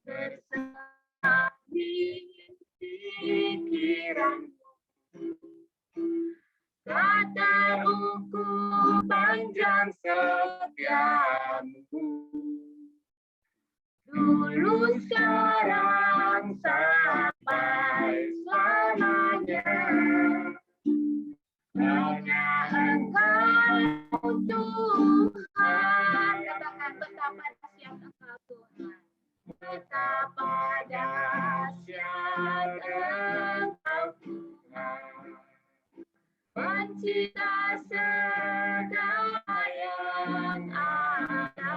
terserah di pikiranmu, tak terukur panjang setiamu. Dulu, sekarang, sampai selamanya, hanya Engkau Tuhan. Katakan betapa dahsyat Engkau Tuhan. Betapa dahsyat Engkau Tuhan. Pencipta segala yang ada.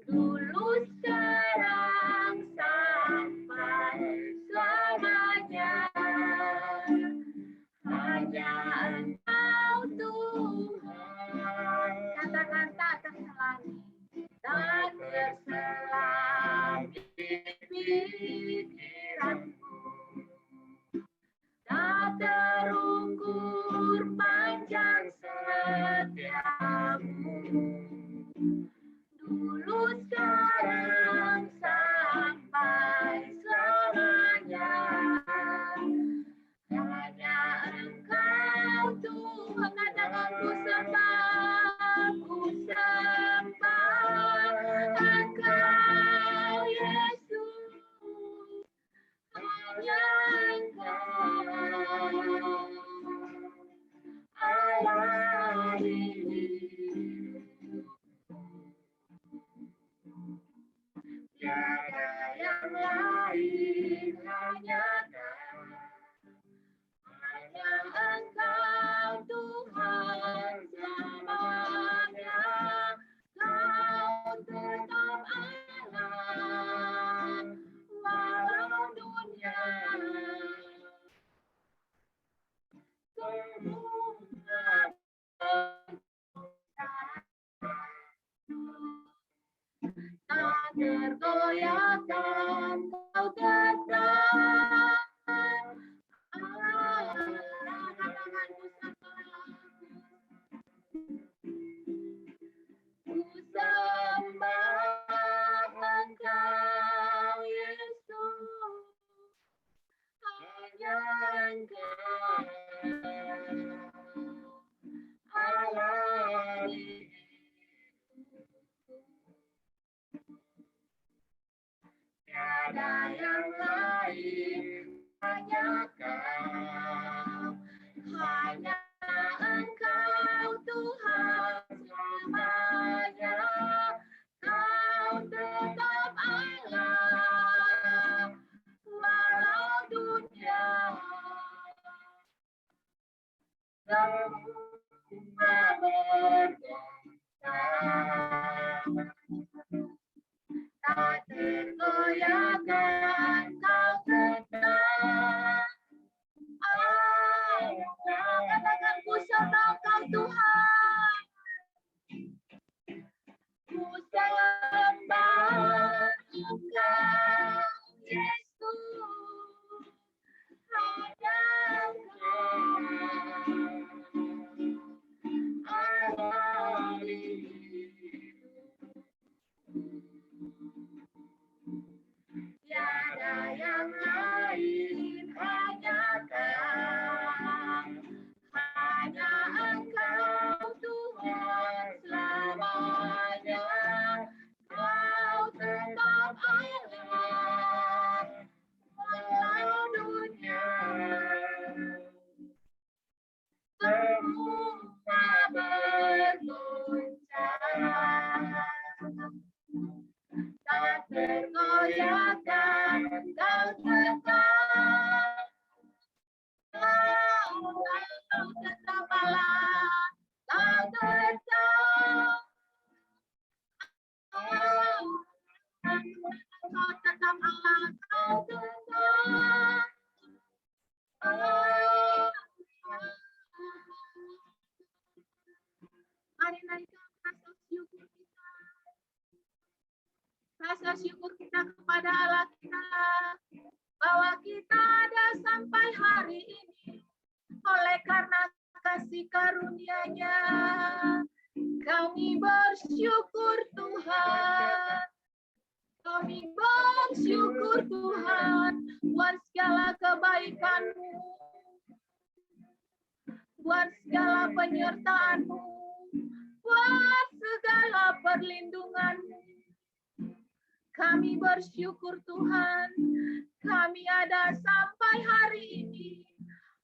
Dulu sekarang, sampai selamanya, hanya Engkau Tuhan. Katakan tak terselami, tak terselami pikiranmu, tak terukur panjang setiamu. Dulu, sekarang, sampai selamanya, hanya Engkau Tuhan. Katakan ku sembah Engkau Yesus, hanya Engkau Allah hidup. Tiada yang lain, hanya Engkau Tuhan selamanya. Kau tetap Allah, walau dunia semua tak tergoyahkan, Kau tetap Allah. Katakan ku sembah Engkau Yesus, hanya Engkau Allah hidup. Tiada yang lain, hanya Kau, hanya Engkau Tuhan selamanya. Kau tetap Allah, walau dunia semua bergoncang, tak tergoyahkan, Kau tetap Allah. Katakan ku sembah Kau Tuhan, ku sembah Engkau Yesus, hanya Engkau Allah hidup. Tiada yang lain, hanya Kau, hanya Engkau Tuhan selamanya. Kau tetap Allah, walau dunia semua bergoncang, tak tergoyahkan, Kau tetap Allah, Kau tetap Allah, Kau tetap Allah, Kau tetap Allah. Mari naikkan rasa syukur kita. Rasa syukur kita kepada Allah kita, bahwa kita ada sampai hari ini oleh karena kasih karunia-Nya. Kami bersyukur Tuhan, Kami bersyukur Tuhan buat segala kebaikan-Mu, buat segala penyertaan-Mu, buat segala perlindungan-Mu. Kami bersyukur Tuhan, kami ada sampai hari ini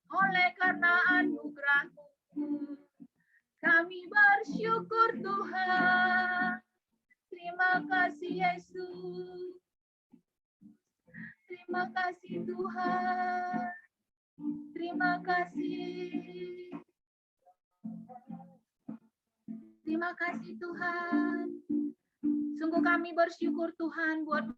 oleh karena anugerah-Mu. Kami bersyukur Tuhan. Terima kasih Yesus. Terima kasih Tuhan. Terima kasih. Terima kasih Tuhan. Sungguh kami bersyukur Tuhan buat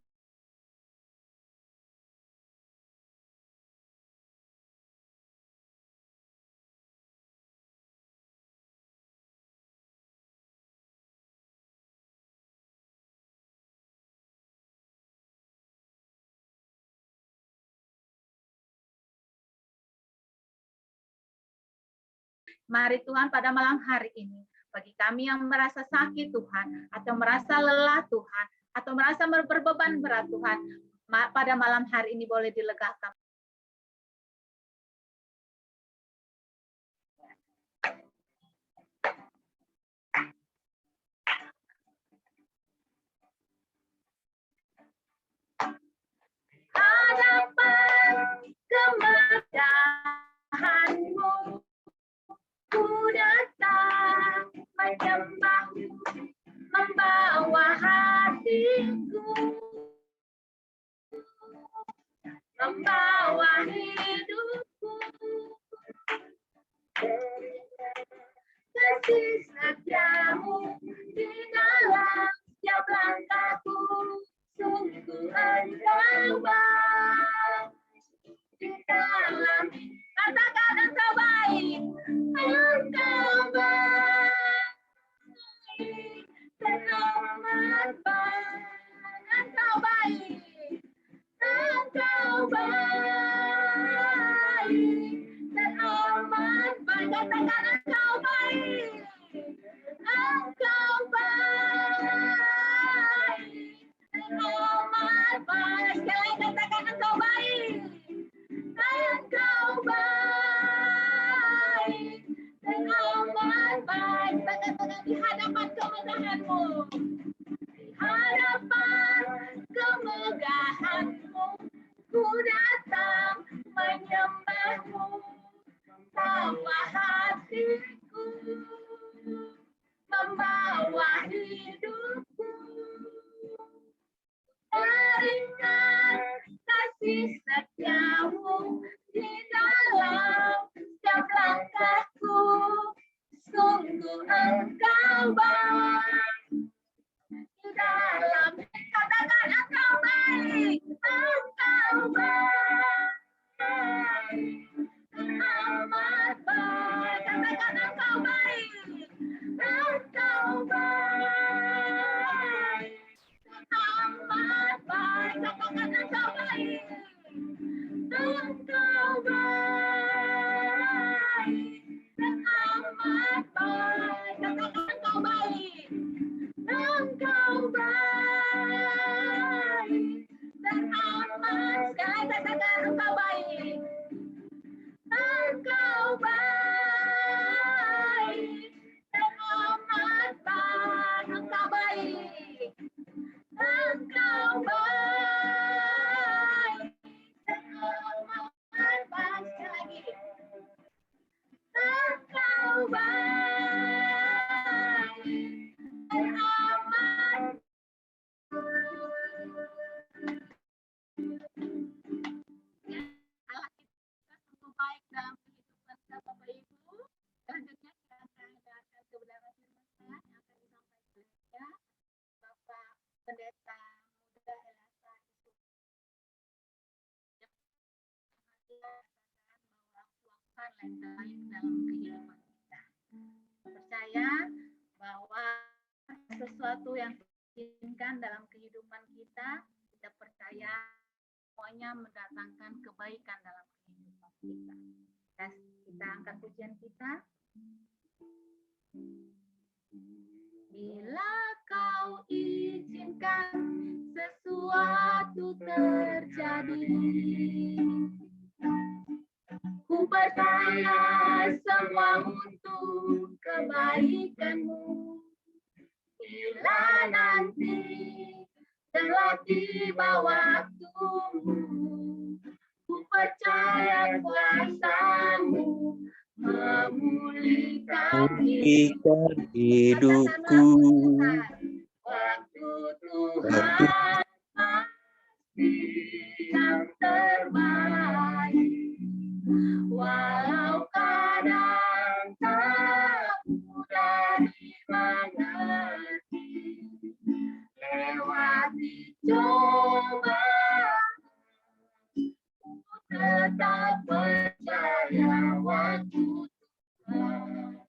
mari Tuhan pada malam hari ini, bagi kami yang merasa sakit Tuhan, atau merasa lelah Tuhan, atau merasa berbeban berat Tuhan, pada malam hari ini boleh dilegakan. Hadapan kemudahan-Mu, ku datang menyembah-Mu, membawa hatiku, membawa hidupku. Kasih setia-Mu di dalam setiap langkahku, sungguh Engkau baik. Di dalam katakan Engkau baik, Engkau baik, dan amat baik. Engkau baik, Engkau baik, dan amat baik. Katakan Engkau baik, Engkau baik, dan amat baik. Sekali katakan Engkau baik, Engkau baik, dan amat baik. Katakan di hadapan kemegahan-Mu, di hadapan kemegahan-Mu, ku datang menyembah-Mu, membawa hatiku, membawa hidupku. Teringat kasih setia-Mu di dalam setiap langkahku, sungguh Engkau baik. Di dalam katakan Engkau baik, Engkau baik, amat baik. Katakan Engkau baik, Engkau baik, amat baik. Katakan Engkau baik, Engkau baik, dan amat baik. Katakan Engkau baik, Engkau baik, dan amat. Sekali katakan Engkau baik, Engkau baik, dan amat baik. Engkau baik, Engkau baik, dan amat baik. Sekali lagi, Engkau baik, dan amat. Allah kita sungguh baik dalam kehidupan kita Bapak Ibu. Selanjutnya kita akan mendengarkan kebenaran firman Tuhan yang akan disampaikan oleh Bapak Pendeta Muda Elasa Isu. Bahwa lain dalam kehidupan kita. Percaya bahwa sesuatu yang diinginkan dalam kehidupan kita, kita percaya semuanya mendatangkan kebaikan dalam kehidupan kita. Kita angkat pujian kita. Bila Kau izinkan sesuatu sesuatu terjadi. Ku percaya semua untuk kebaikanmu. Bila nanti telah tiba waktumu, ku percaya kuasa-Mu memulihkan hidupku. Waktu Tuhan pasti yang terbaik. Walau kadang tak mudah dimengerti, lewati cobaan, ku tetap percaya waktu Tuhan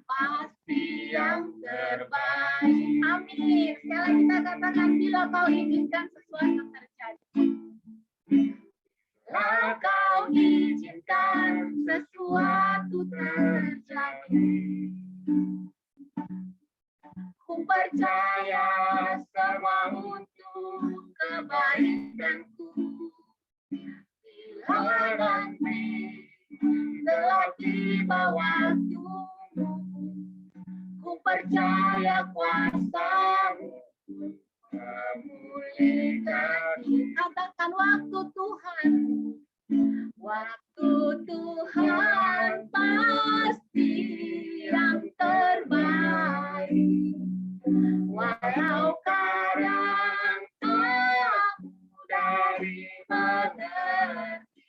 pasti yang terbaik. Amin. Sekali kita katakan, bila Kau izinkan sesuatu terjadi. Bila Kau izinkan sesuatu terjadi, ku percaya semua untuk kebaikanku. Bila nanti telah tiba waktumu, ku percaya kuasa-Mu memulihkan. Katakan waktu Tuhan. Waktu Tuhan pasti yang terbaik. Walau kadang tak mudah dimengerti,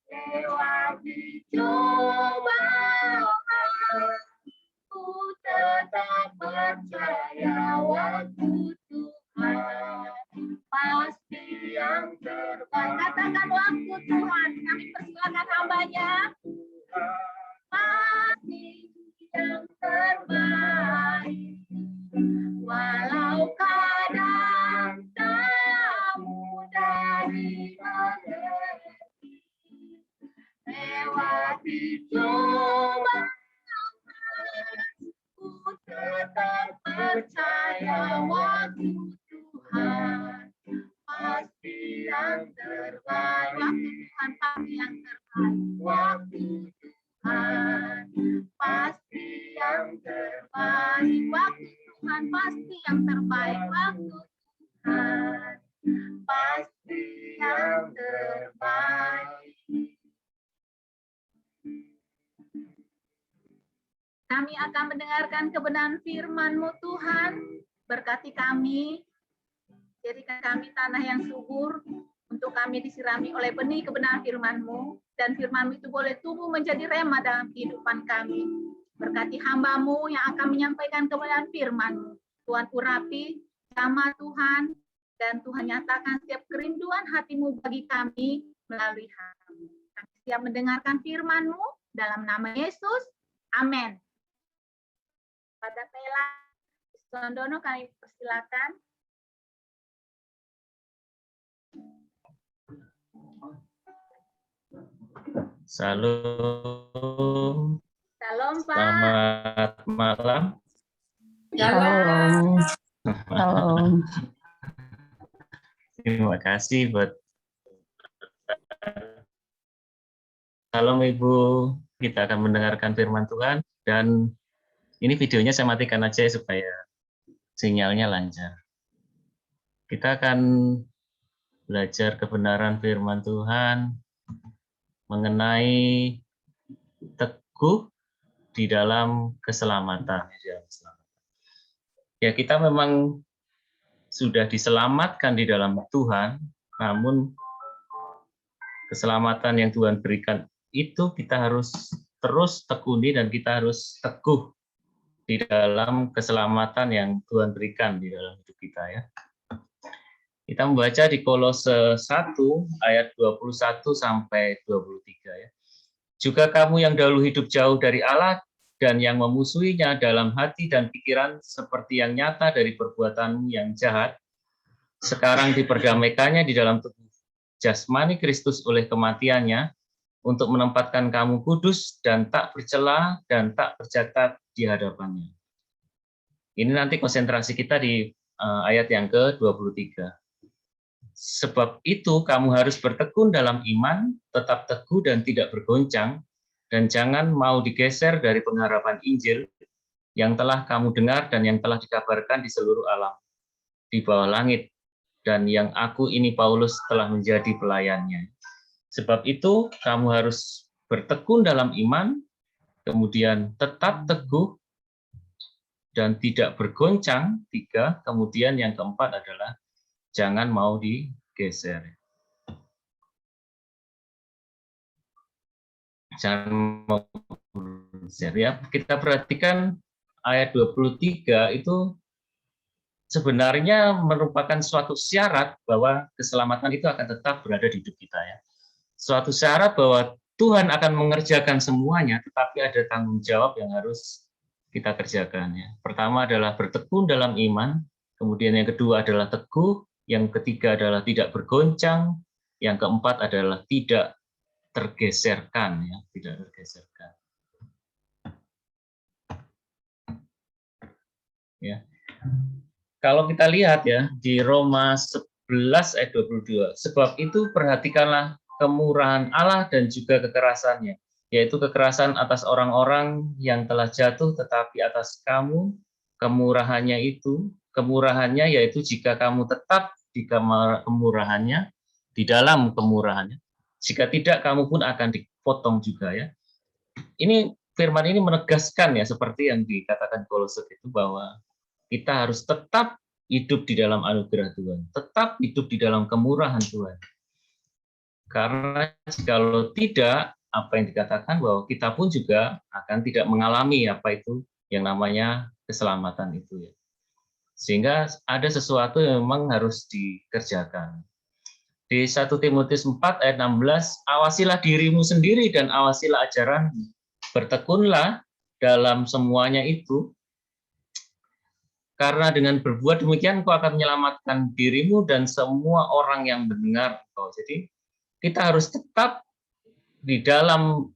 lewati cobaan, ku tetap percaya waktu Tuhan pasti yang terbaik. Katakan waktu Tuhan, kami persilakan hamba-Nya. Pasti yang terbaik. Walau kadang tak mudah dimengerti, lewati cobaan, ku tetap percaya waktu Tuhan pasti yang terbaik. Waktu Tuhan pasti yang terbaik. Waktu Tuhan pasti yang terbaik. Waktu Tuhan pasti yang terbaik. Waktu Tuhan pasti yang terbaik. Kami akan mendengarkan kebenaran firman-Mu Tuhan. Berkati kami, jadikan kami tanah yang subur, untuk kami disirami oleh benih kebenaran firman-Mu, dan firman-Mu itu boleh tumbuh menjadi rema dalam kehidupan kami. Berkati hamba-Mu yang akan menyampaikan kebenaran firman-Mu. Tuhan urapi sama Tuhan, dan Tuhan nyatakan setiap kerinduan hati-Mu bagi kami melalui hati. Kami siap mendengarkan firman-Mu dalam nama Yesus. Amin. Pada Pela Sondono kami persilakan. Salam. Salam, Pak. Selamat malam. Salam. Salam. Terima kasih buat Salam Ibu. Kita akan mendengarkan firman Tuhan, dan ini videonya saya matikan aja supaya sinyalnya lancar. Kita akan belajar kebenaran firman Tuhan mengenai teguh di dalam keselamatan. Ya, kita memang sudah diselamatkan di dalam Tuhan, namun keselamatan yang Tuhan berikan itu kita harus terus tekuni, dan kita harus teguh di dalam keselamatan yang Tuhan berikan di dalam hidup kita, ya. Kita membaca di Kolose 1 ayat 21 sampai 23, ya. Juga kamu yang dahulu hidup jauh dari Allah dan yang memusuhinya dalam hati dan pikiran seperti yang nyata dari perbuatanmu yang jahat, sekarang diperdamaikannya di dalam tubuh jasmani Kristus oleh kematiannya, untuk menempatkan kamu kudus dan tak bercela dan tak bercacat di hadapannya. Ini nanti konsentrasi kita di ayat yang ke-23. sebab itu kamu harus bertekun dalam iman, tetap teguh dan tidak bergoncang, dan jangan mau digeser dari pengharapan Injil yang telah kamu dengar dan yang telah dikabarkan di seluruh alam, di bawah langit, dan yang aku ini Paulus telah menjadi pelayannya. Sebab itu kamu harus bertekun dalam iman, kemudian tetap teguh dan tidak bergoncang, 3, kemudian yang keempat adalah jangan mau digeser. Jangan mau digeser. Ya, kita perhatikan ayat 23 itu sebenarnya merupakan suatu syarat bahwa keselamatan itu akan tetap berada di hidup kita, ya. Suatu syarat bahwa Tuhan akan mengerjakan semuanya, tetapi ada tanggung jawab yang harus kita kerjakan, ya. Pertama adalah bertekun dalam iman, kemudian yang kedua adalah teguh, yang ketiga adalah tidak bergoncang, yang keempat adalah tidak tergeserkan, ya, tidak tergeserkan. Ya. Kalau kita lihat, ya, di Roma 11 ayat 22, sebab itu perhatikanlah kemurahan Allah dan juga kekerasannya, yaitu kekerasan atas orang-orang yang telah jatuh, tetapi atas kamu kemurahannya yaitu jika kamu tetap di kemurahannya, di dalam kemurahannya, jika tidak kamu pun akan dipotong juga, ya. Ini firman ini menegaskan, ya, seperti yang dikatakan Kolose itu, bahwa kita harus tetap hidup di dalam anugerah Tuhan, tetap hidup di dalam kemurahan Tuhan. Karena kalau tidak, apa yang dikatakan bahwa kita pun juga akan tidak mengalami apa itu yang namanya keselamatan itu, ya. Sehingga ada sesuatu yang memang harus dikerjakan. Di 1 Timotius 4 ayat 16, awasilah dirimu sendiri dan awasilah ajaran, bertekunlah dalam semuanya itu, karena dengan berbuat demikian kau akan menyelamatkan dirimu dan semua orang yang mendengar kau. Jadi kita harus tetap di dalam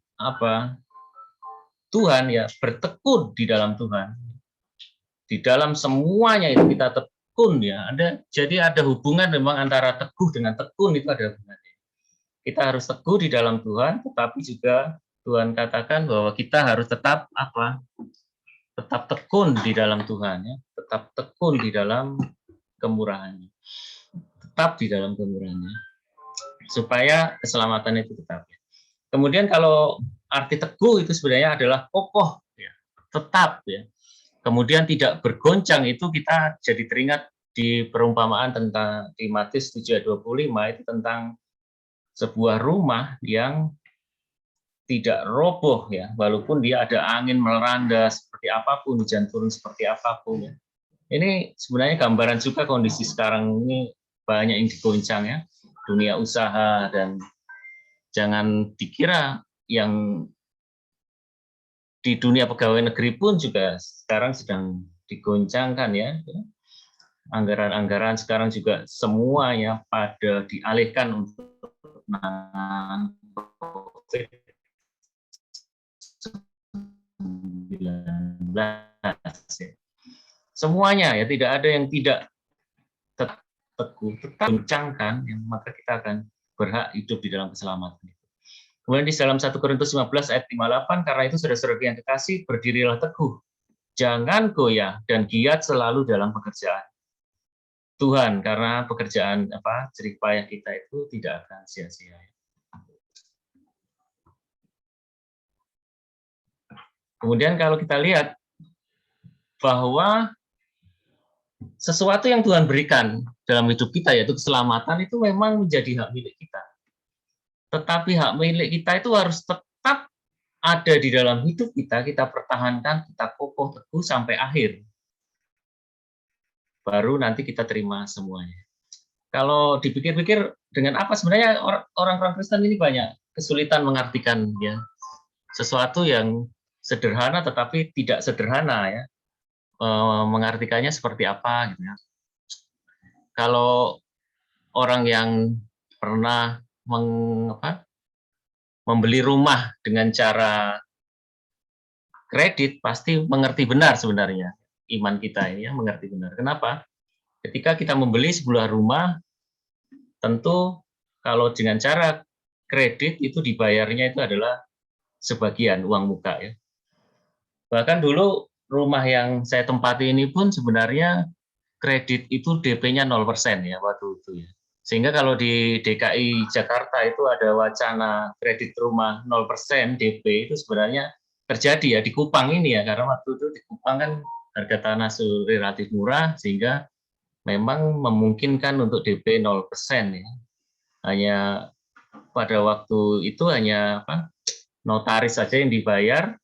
Tuhan, ya, bertekun di dalam Tuhan. Di dalam semuanya itu kita tekun, ya. Jadi ada hubungan memang antara teguh dengan tekun, itu ada hubungannya. Kita harus teguh di dalam Tuhan, tetapi juga Tuhan katakan bahwa kita harus tetap tetap tekun di dalam Tuhan, ya. Tetap tekun di dalam kemurahannya. Tetap di dalam kemurahannya. Supaya keselamatan itu tetap, ya. Kemudian kalau arti teguh itu sebenarnya adalah kokoh, ya. Tetap, ya. Kemudian tidak bergoncang, itu kita jadi teringat di perumpamaan tentang di Matius 7:25 itu tentang sebuah rumah yang tidak roboh, ya, walaupun dia ada angin melanda seperti apapun, hujan turun seperti apapun, ya. Ini sebenarnya gambaran juga kondisi sekarang ini banyak yang digoncang, ya, dunia usaha, dan jangan dikira yang di dunia pegawai negeri pun juga sekarang sedang digoncangkan, ya. Anggaran-anggaran sekarang juga semuanya pada dialihkan untuk penanganan COVID-19. Ya. Semuanya, ya, tidak ada yang tidak teguh, tetap goncangkan, ya, maka kita akan berhak hidup di dalam keselamatan. Kemudian di dalam 1 Korintus 15 ayat 58, karena itu saudara-saudara yang kekasih, berdirilah teguh, jangan goyah dan giat selalu dalam pekerjaan Tuhan, karena pekerjaan jerih payah kita itu tidak akan sia-sia. Kemudian kalau kita lihat bahwa sesuatu yang Tuhan berikan dalam hidup kita, yaitu keselamatan, itu memang menjadi hak milik kita. Tetapi hak milik kita itu harus tetap ada di dalam hidup kita, kita pertahankan, kita kokoh teguh sampai akhir. Baru nanti kita terima semuanya. Kalau dipikir-pikir, dengan apa sebenarnya orang-orang Kristen ini banyak kesulitan mengartikan, ya, sesuatu yang sederhana tetapi tidak sederhana, ya. Mengartikannya seperti apa, gitu, ya. Kalau orang yang pernah membeli rumah dengan cara kredit pasti mengerti benar sebenarnya iman kita ini, ya, mengerti benar. Kenapa? Ketika kita membeli sebuah rumah, tentu kalau dengan cara kredit itu dibayarnya itu adalah sebagian uang muka ya. Bahkan dulu rumah yang saya tempati ini pun sebenarnya kredit itu DP-nya 0% ya waktu itu ya. Sehingga kalau di DKI Jakarta itu ada wacana kredit rumah 0% DP itu sebenarnya terjadi ya di Kupang ini ya, karena waktu itu di Kupang kan harga tanah relatif murah sehingga memang memungkinkan untuk DP 0% ya. Hanya pada waktu itu hanya notaris saja yang dibayar,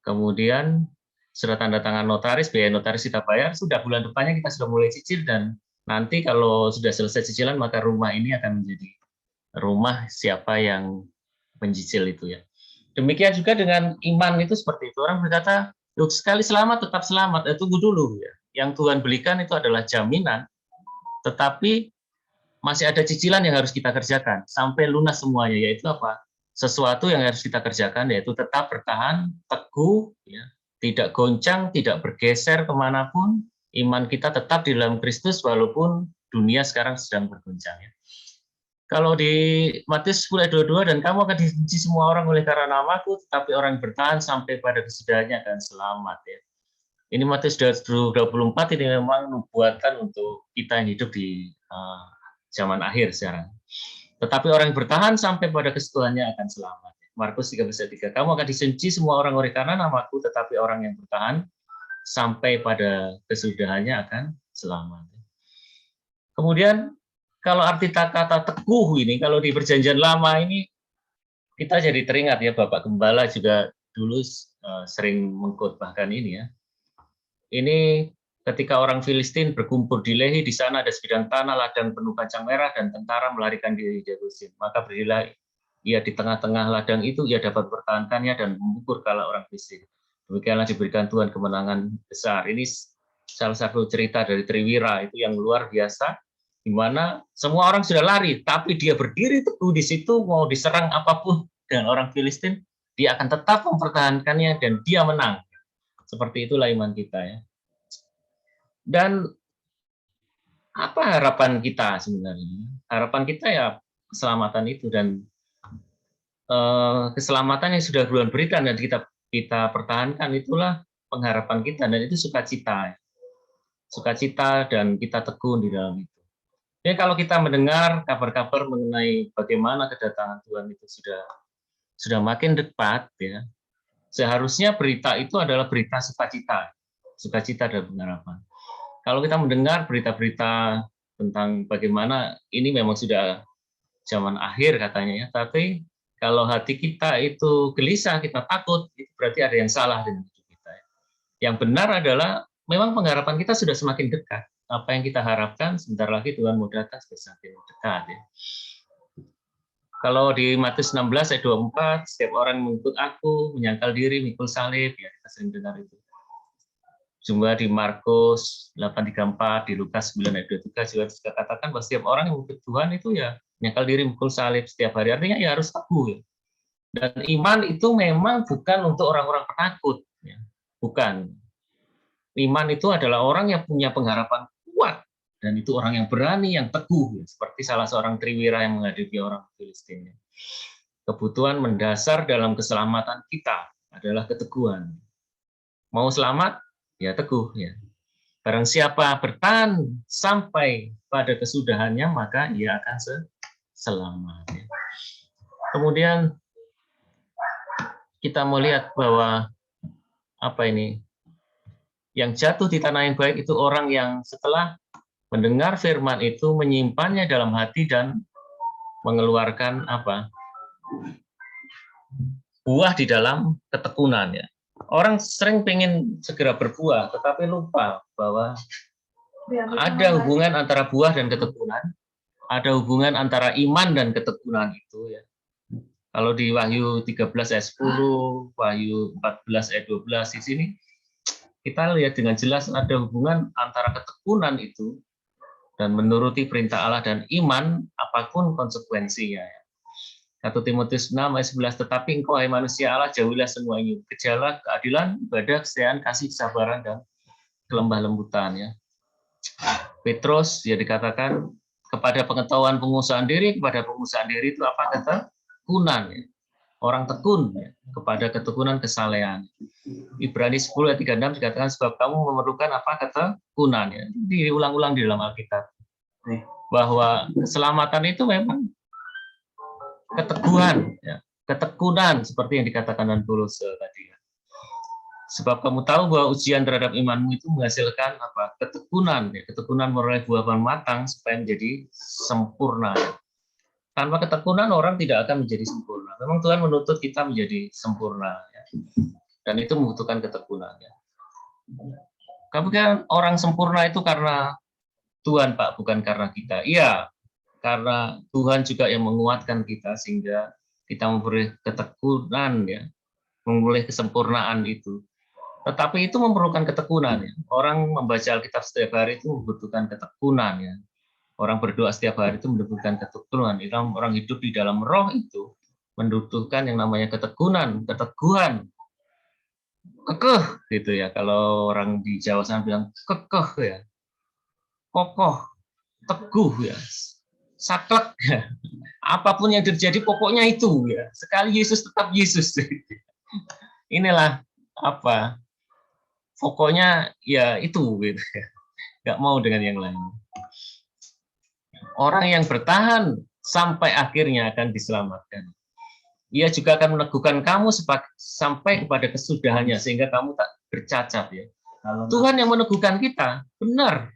kemudian surat tanda tangan notaris, biaya notaris kita bayar, sudah bulan depannya kita sudah mulai cicil, dan nanti kalau sudah selesai cicilan maka rumah ini akan menjadi rumah siapa yang mencicil itu ya. Demikian juga dengan iman itu seperti itu. Orang berkata, "Loh, sekali selamat tetap selamat." Tunggu dulu ya. Yang Tuhan belikan itu adalah jaminan, tetapi masih ada cicilan yang harus kita kerjakan sampai lunas semuanya, yaitu apa? Sesuatu yang harus kita kerjakan, yaitu tetap bertahan, teguh, ya, tidak goncang, tidak bergeser kemanapun. Iman kita tetap di dalam Kristus walaupun dunia sekarang sedang bergoncang. Ya. Kalau di Matius 10 ayat 22, dan kamu akan dibenci semua orang oleh karena namaku, tetapi orang yang bertahan sampai pada kesudahannya akan selamat. Ya. Ini Matius 24 ini memang nubuatan untuk kita yang hidup di zaman akhir sekarang. Tetapi orang yang bertahan sampai pada kesetuhannya akan selamat. Markus 13:3, kamu akan dibenci semua orang oleh karena namaku, tetapi orang yang bertahan sampai pada kesudahannya akan selamat. Kemudian kalau arti kata teguh ini, kalau di perjanjian lama ini kita jadi teringat ya, Bapak Gembala juga dulu sering mengkhotbahkan ini ya. Ini ketika orang Filistin berkumpul di Lehi, di sana ada sebidang tanah ladang penuh kacang merah dan tentara melarikan diri dari Yerusalem. Maka berdirilah ia di tengah-tengah ladang itu, ia dapat mempertahankannya dan memukul kala orang Filistin. Demikianlah diberikan Tuhan kemenangan besar. Ini salah satu cerita dari Triwira itu yang luar biasa, di mana semua orang sudah lari, tapi dia berdiri teguh di situ, mau diserang apapun dengan orang Filistin, dia akan tetap mempertahankannya dan dia menang. Seperti itulah iman kita ya. Dan apa harapan kita sebenarnya? Harapan kita ya keselamatan itu, dan keselamatan yang sudah Tuhan berikan dan kita pertahankan, itulah pengharapan kita, dan itu sukacita. Sukacita dan kita tekun di dalam itu. Jadi kalau kita mendengar kabar-kabar mengenai bagaimana kedatangan Tuhan itu sudah makin dekat ya. Seharusnya berita itu adalah berita sukacita dan pengharapan. Kalau kita mendengar berita-berita tentang bagaimana ini memang sudah zaman akhir katanya ya, tapi kalau hati kita itu gelisah, kita takut, itu berarti ada yang salah dengan hidup kita. Yang benar adalah memang pengharapan kita sudah semakin dekat. Apa yang kita harapkan sebentar lagi Tuhan mau datang semakin dekat ya. Kalau di Matius 16 ayat 24, setiap orang mengikut aku, menyangkal diri, mikul salib, ya kita sering dengar itu. Juga di Markus 8:34, di Lukas 9 ayat 23 juga katakan bahwa setiap orang yang mengikut Tuhan itu ya menyangkal diri, mikul salib setiap hari. Artinya ya harus teguh. Ya. Dan iman itu memang bukan untuk orang-orang penakut. Ya. Bukan. Iman itu adalah orang yang punya pengharapan kuat. Dan itu orang yang berani, yang teguh, seperti salah seorang Triwira yang menghadapi orang Filistin. Kebutuhan mendasar dalam keselamatan kita adalah keteguhan. Mau selamat, ya teguh. Ya. Barang siapa bertahan sampai pada kesudahannya, maka ia akan selamat. Ya. Kemudian kita melihat bahwa yang jatuh di tanah yang baik itu orang yang setelah mendengar firman itu menyimpannya dalam hati dan mengeluarkan buah di dalam ketekunan ya. Orang sering pengen segera berbuah tetapi lupa bahwa ada hubungan antara buah dan ketekunan, ada hubungan antara iman dan ketekunan itu ya. Kalau di Wahyu 13 ayat 10, Wahyu 14 ayat 12 di sini kita lihat dengan jelas ada hubungan antara ketekunan itu dan menuruti perintah Allah dan iman, apapun konsekuensinya. 1 Timotius 6 ayat 11, tetapi engkau hai manusia Allah, jauhilah semua ini, kejarlah keadilan, ibadah, kesetiaan, kasih, kesabaran, dan kelembah lembutan. Ya. Petrus ya dikatakan kepada pengetahuan penguasaan diri, kepada penguasaan diri itu apa? Ketekunan. Ya. Orang tekun ya, kepada ketekunan kesalehan. Ibrani 10 ayat 36 dikatakan sebab kamu memerlukan apa? Ketekunan. Ya. Diulang-ulang di dalam Alkitab. Bahwa keselamatan itu memang keteguhan, ya. Ketekunan seperti yang dikatakan dan Paulus tadi. Ya. Sebab kamu tahu bahwa ujian terhadap imanmu itu menghasilkan apa? Ketekunan. Ya. Ketekunan meroleh buah matang supaya menjadi sempurna. Ya. Tanpa ketekunan orang tidak akan menjadi sempurna. Memang Tuhan menuntut kita menjadi sempurna, ya. Dan itu membutuhkan ketekunan. Ya. Tapi kan orang sempurna itu karena Tuhan, Pak, bukan karena kita. Iya, karena Tuhan juga yang menguatkan kita sehingga kita memperoleh ketekunan, ya, memperoleh kesempurnaan itu. Tetapi itu memerlukan ketekunan. Ya. Orang membaca Alkitab setiap hari itu membutuhkan ketekunan. Ya. Orang berdoa setiap hari itu membutuhkan ketekunan. Orang hidup di dalam roh itu membutuhkan yang namanya ketekunan, keteguhan, kekeh gitu ya. Kalau orang di Jawa sana bilang kekeh ya, kokoh, teguh ya, saklek ya. Apapun yang terjadi pokoknya itu ya. Sekali Yesus tetap Yesus. Inilah apa? Pokoknya ya itu gitu ya. Nggak mau dengan yang lain. Orang yang bertahan sampai akhirnya akan diselamatkan. Ia juga akan meneguhkan kamu sampai kepada kesudahannya sehingga kamu tak bercacat ya. Tuhan yang meneguhkan kita benar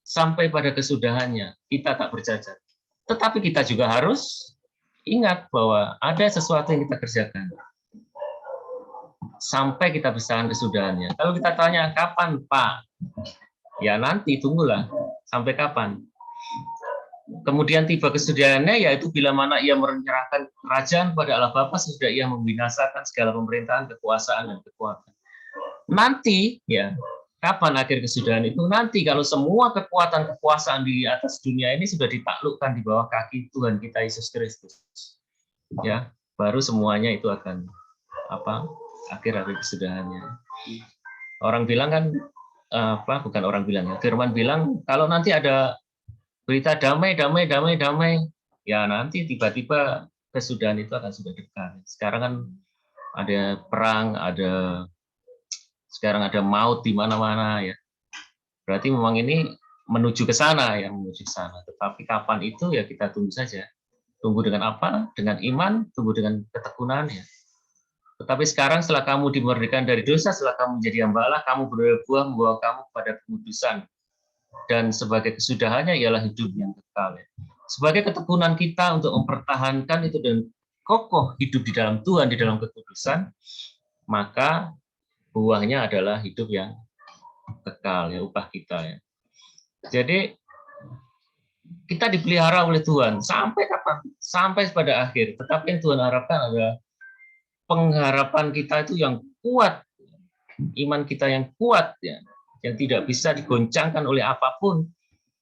sampai pada kesudahannya, kita tak bercacat. Tetapi kita juga harus ingat bahwa ada sesuatu yang kita kerjakan sampai kita bersahan kesudahannya. Kalau kita tanya kapan Pak, ya nanti tunggulah sampai kapan. Kemudian tiba kesudahannya, yaitu bila mana ia menyerahkan kerajaan kepada Allah Bapa sesudah ia membinasakan segala pemerintahan, kekuasaan, dan kekuatan. Nanti, ya, kapan akhir kesudahan itu? Nanti kalau semua kekuatan kekuasaan di atas dunia ini sudah ditaklukkan di bawah kaki Tuhan kita Yesus Kristus, ya, baru semuanya itu akan apa? Akhir kesudahannya. Orang bilang kan apa? Bukan orang bilang ya. Firman bilang kalau nanti ada berita damai, ya nanti tiba-tiba kesudahan itu akan sudah dekat. Sekarang kan ada perang, sekarang ada maut di mana-mana ya. Berarti memang ini menuju ke sana ya, menuju ke sana. Tetapi kapan itu ya kita tunggu saja. Tunggu dengan apa? Dengan iman, tunggu dengan ketekunan ya. Tetapi sekarang setelah kamu dimerdekakan dari dosa, setelah kamu menjadi hamba Allah, kamu berbuah membawa kamu kepada kekudusan. Dan sebagai kesudahannya ialah hidup yang kekal. Sebagai ketekunan kita untuk mempertahankan itu dan kokoh hidup di dalam Tuhan, di dalam kekudusan, maka buahnya adalah hidup yang kekal, ya, upah kita. Ya. Jadi kita dipelihara oleh Tuhan sampai kapan? Sampai pada akhir. Tetapi yang Tuhan harapkan adalah pengharapan kita itu yang kuat, iman kita yang kuat, ya. Yang tidak bisa digoncangkan oleh apapun,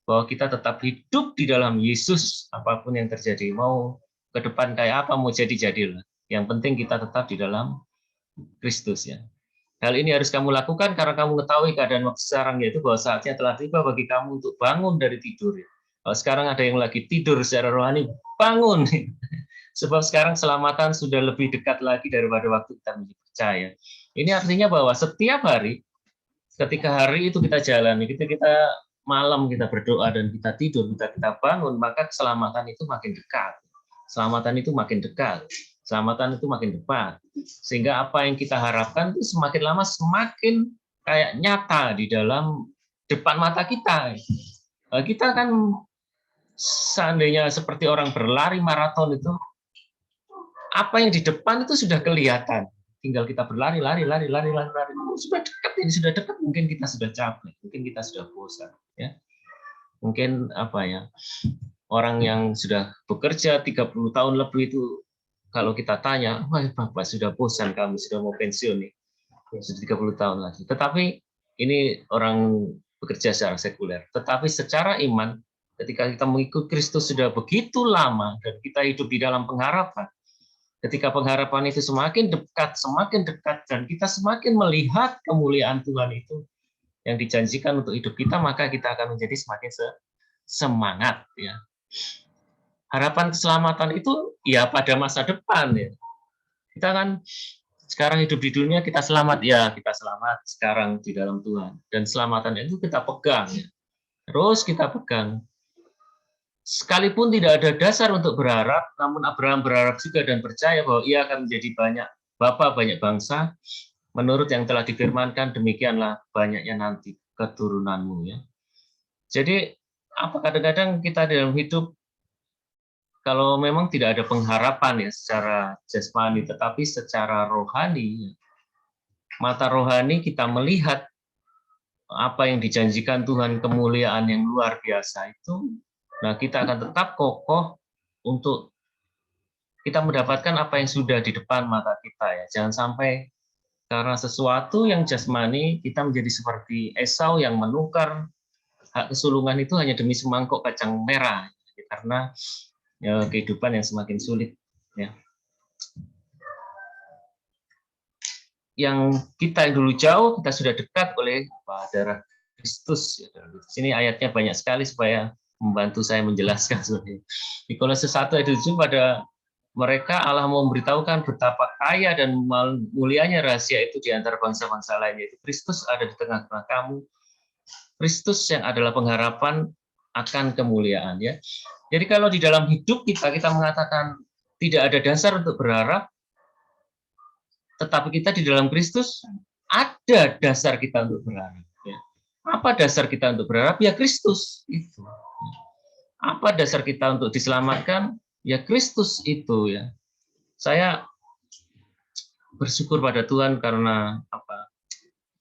bahwa kita tetap hidup di dalam Yesus apapun yang terjadi, mau ke depan kayak apa, mau jadilah. Yang penting kita tetap di dalam Kristus ya. Hal ini harus kamu lakukan karena kamu mengetahui keadaan waktu sekarang, yaitu bahwa saatnya telah tiba bagi kamu untuk bangun dari tidur. Kalau sekarang ada yang lagi tidur secara rohani, bangun. Sebab sekarang keselamatan sudah lebih dekat lagi daripada waktu kita percaya. Ini artinya bahwa setiap hari ketika hari itu kita jalani, kita malam kita berdoa dan kita tidur, kita bangun, maka keselamatan itu makin dekat. Keselamatan itu makin dekat. Keselamatan itu makin dekat. Sehingga apa yang kita harapkan itu semakin lama semakin kayak nyata di dalam depan mata kita. Kita kan seandainya seperti orang berlari maraton itu, apa yang di depan itu sudah kelihatan. Tinggal kita berlari, sudah dekat, ini sudah dekat, mungkin kita sudah capek, mungkin kita sudah bosan, ya. Mungkin apa ya, orang yang sudah bekerja 30 tahun lebih itu, kalau kita tanya, wah Bapak sudah bosan, kami sudah mau pensiun nih, sudah 30 tahun lagi. Tetapi ini orang bekerja secara sekuler. Tetapi secara iman, ketika kita mengikut Kristus sudah begitu lama, dan kita hidup di dalam pengharapan, ketika pengharapan itu semakin dekat, dan kita semakin melihat kemuliaan Tuhan itu yang dijanjikan untuk hidup kita, maka kita akan menjadi semakin semangat ya. Harapan keselamatan itu ya pada masa depan ya. Kita kan sekarang hidup di dunia, kita selamat ya, kita selamat sekarang di dalam Tuhan. Dan selamatan itu kita pegang ya. Terus kita pegang. Sekalipun tidak ada dasar untuk berharap, namun Abraham berharap juga dan percaya bahwa ia akan menjadi banyak bapa banyak bangsa. Menurut yang telah difirmankan, demikianlah banyaknya nanti keturunanmu ya. Jadi apa kadang-kadang kita dalam hidup kalau memang tidak ada pengharapan ya secara jasmani, tetapi secara rohani, mata rohani kita melihat apa yang dijanjikan Tuhan, kemuliaan yang luar biasa itu, nah kita akan tetap kokoh untuk kita mendapatkan apa yang sudah di depan mata kita ya. Jangan sampai karena sesuatu yang jasmani kita menjadi seperti Esau yang menukar hak kesulungan itu hanya demi semangkuk kacang merah karena ya, kehidupan yang semakin sulit ya. Yang kita yang dulu jauh kita sudah dekat oleh darah Kristus ya. Di sini ayatnya banyak sekali supaya membantu saya menjelaskan sebenarnya. Di Kolose 1 ayat 7 pada mereka Allah mau memberitahukan betapa kaya dan mulianya rahasia itu di antara bangsa-bangsa lain, yaitu Kristus ada di tengah-tengah kamu. Kristus yang adalah pengharapan akan kemuliaan ya. Jadi kalau di dalam hidup kita mengatakan tidak ada dasar untuk berharap, tetapi kita di dalam Kristus ada dasar kita untuk berharap. Ya. Apa dasar kita untuk berharap? Ya Kristus itu. Apa dasar kita untuk diselamatkan? Ya Kristus itu ya. Saya bersyukur pada Tuhan karena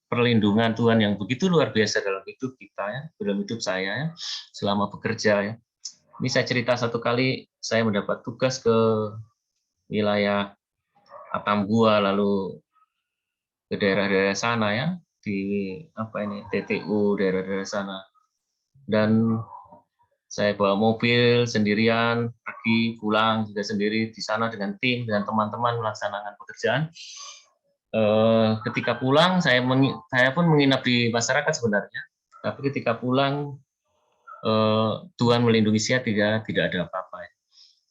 perlindungan Tuhan yang begitu luar biasa dalam hidup kita ya, dalam hidup saya ya, selama bekerja ya. Ini saya cerita satu kali saya mendapat tugas ke wilayah Atambua lalu ke daerah-daerah sana ya, di TTU daerah-daerah sana. Dan saya bawa mobil sendirian, pergi pulang juga sendiri di sana dengan tim, dengan teman-teman melaksanakan pekerjaan. Ketika pulang saya pun menginap di masyarakat sebenarnya, tapi ketika pulang Tuhan melindungi saya, tidak ada apa-apa.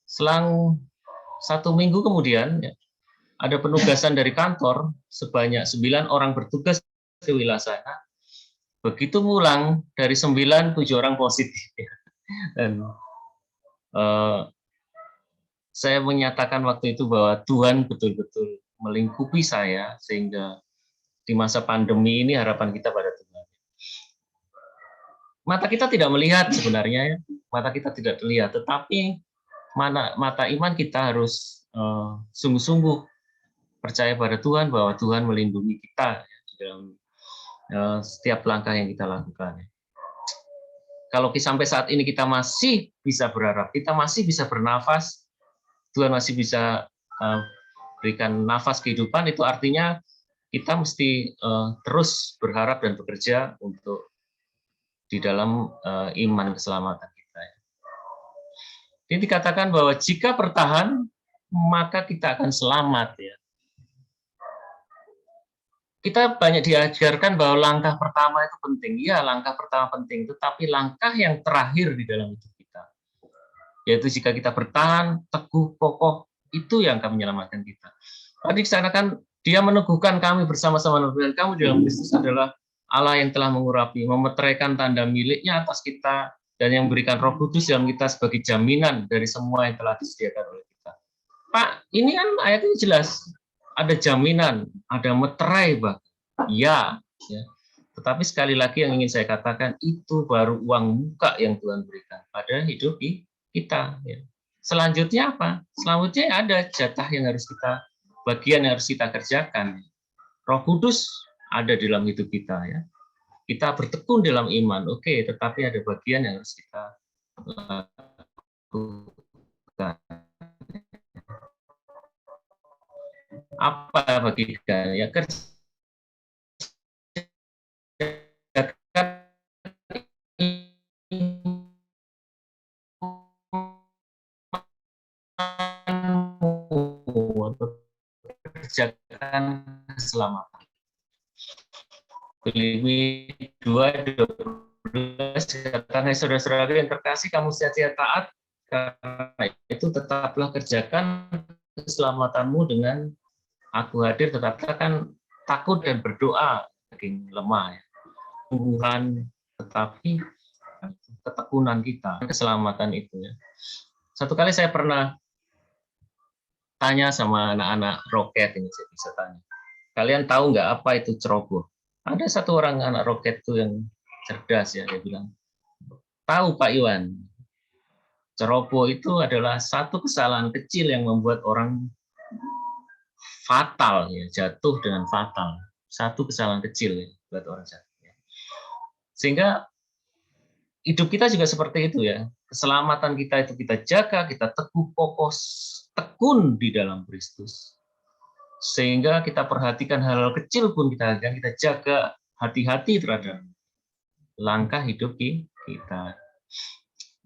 Selang 1 minggu kemudian ya, ada penugasan dari kantor sebanyak 9 orang bertugas ke wilayah sana. Begitu pulang dari 9, 7 orang positif. Dan saya menyatakan waktu itu bahwa Tuhan betul-betul melingkupi saya sehingga di masa pandemi ini harapan kita pada Tuhan. Mata kita tidak melihat sebenarnya, mata kita tidak terlihat, tetapi mata iman kita harus sungguh-sungguh percaya pada Tuhan bahwa Tuhan melindungi kita dalam setiap langkah yang kita lakukan. Kalau sampai saat ini kita masih bisa berharap, kita masih bisa bernafas, Tuhan masih bisa berikan nafas kehidupan, itu artinya kita mesti terus berharap dan bekerja untuk di dalam iman keselamatan kita. Ini dikatakan bahwa jika bertahan, maka kita akan selamat ya. Kita banyak diajarkan bahwa langkah pertama itu penting. Ya, langkah pertama penting, tetapi langkah yang terakhir di dalam hidup kita, yaitu jika kita bertahan, teguh, kokoh, itu yang akan menyelamatkan kita. Tadi disanakan dia meneguhkan kami bersama-sama dengan kamu di dalam Kristus adalah Allah yang telah mengurapi, memeteraikan tanda miliknya atas kita, dan yang memberikan Roh Kudus dalam kita sebagai jaminan dari semua yang telah disediakan oleh kita. Pak, ini kan ayatnya jelas. Ada jaminan, ada meterai, Pak. Ya. Tetapi sekali lagi yang ingin saya katakan, itu baru uang muka yang Tuhan berikan pada hidup kita. Ya. Selanjutnya apa? Selanjutnya ada jatah yang harus kita, bagian yang harus kita kerjakan. Roh Kudus ada dalam hidup kita. Ya. Kita bertekun dalam iman, oke, tetapi ada bagian yang harus kita lakukan. Apa bagian? Ya kerja kerjakan keselamatan. Filipi 2:25 12 katakan, hai saudara-saudara yang terkasih, kamu sia-sia taat, karena itu tetaplah kerjakan keselamatanmu dengan aku hadir, tetapkan takut dan berdoa, saking lemah ya. Tuhan, tetapi ketekunan kita, keselamatan itu ya. Satu kali saya pernah tanya sama anak-anak roket ini, saya bisa tanya. Kalian tahu nggak apa itu ceroboh? Ada satu orang anak roket itu yang cerdas ya, dia bilang, tahu Pak Iwan, ceroboh itu adalah satu kesalahan kecil yang membuat orang fatal ya, jatuh dengan fatal. Satu kesalahan kecil ya, buat orang jatuh. Ya. Sehingga hidup kita juga seperti itu ya. Keselamatan kita itu kita jaga, kita teguh kokoh, tekun di dalam Kristus. Sehingga kita perhatikan hal-hal kecil pun kita jaga, hati-hati terhadap langkah hidup kita.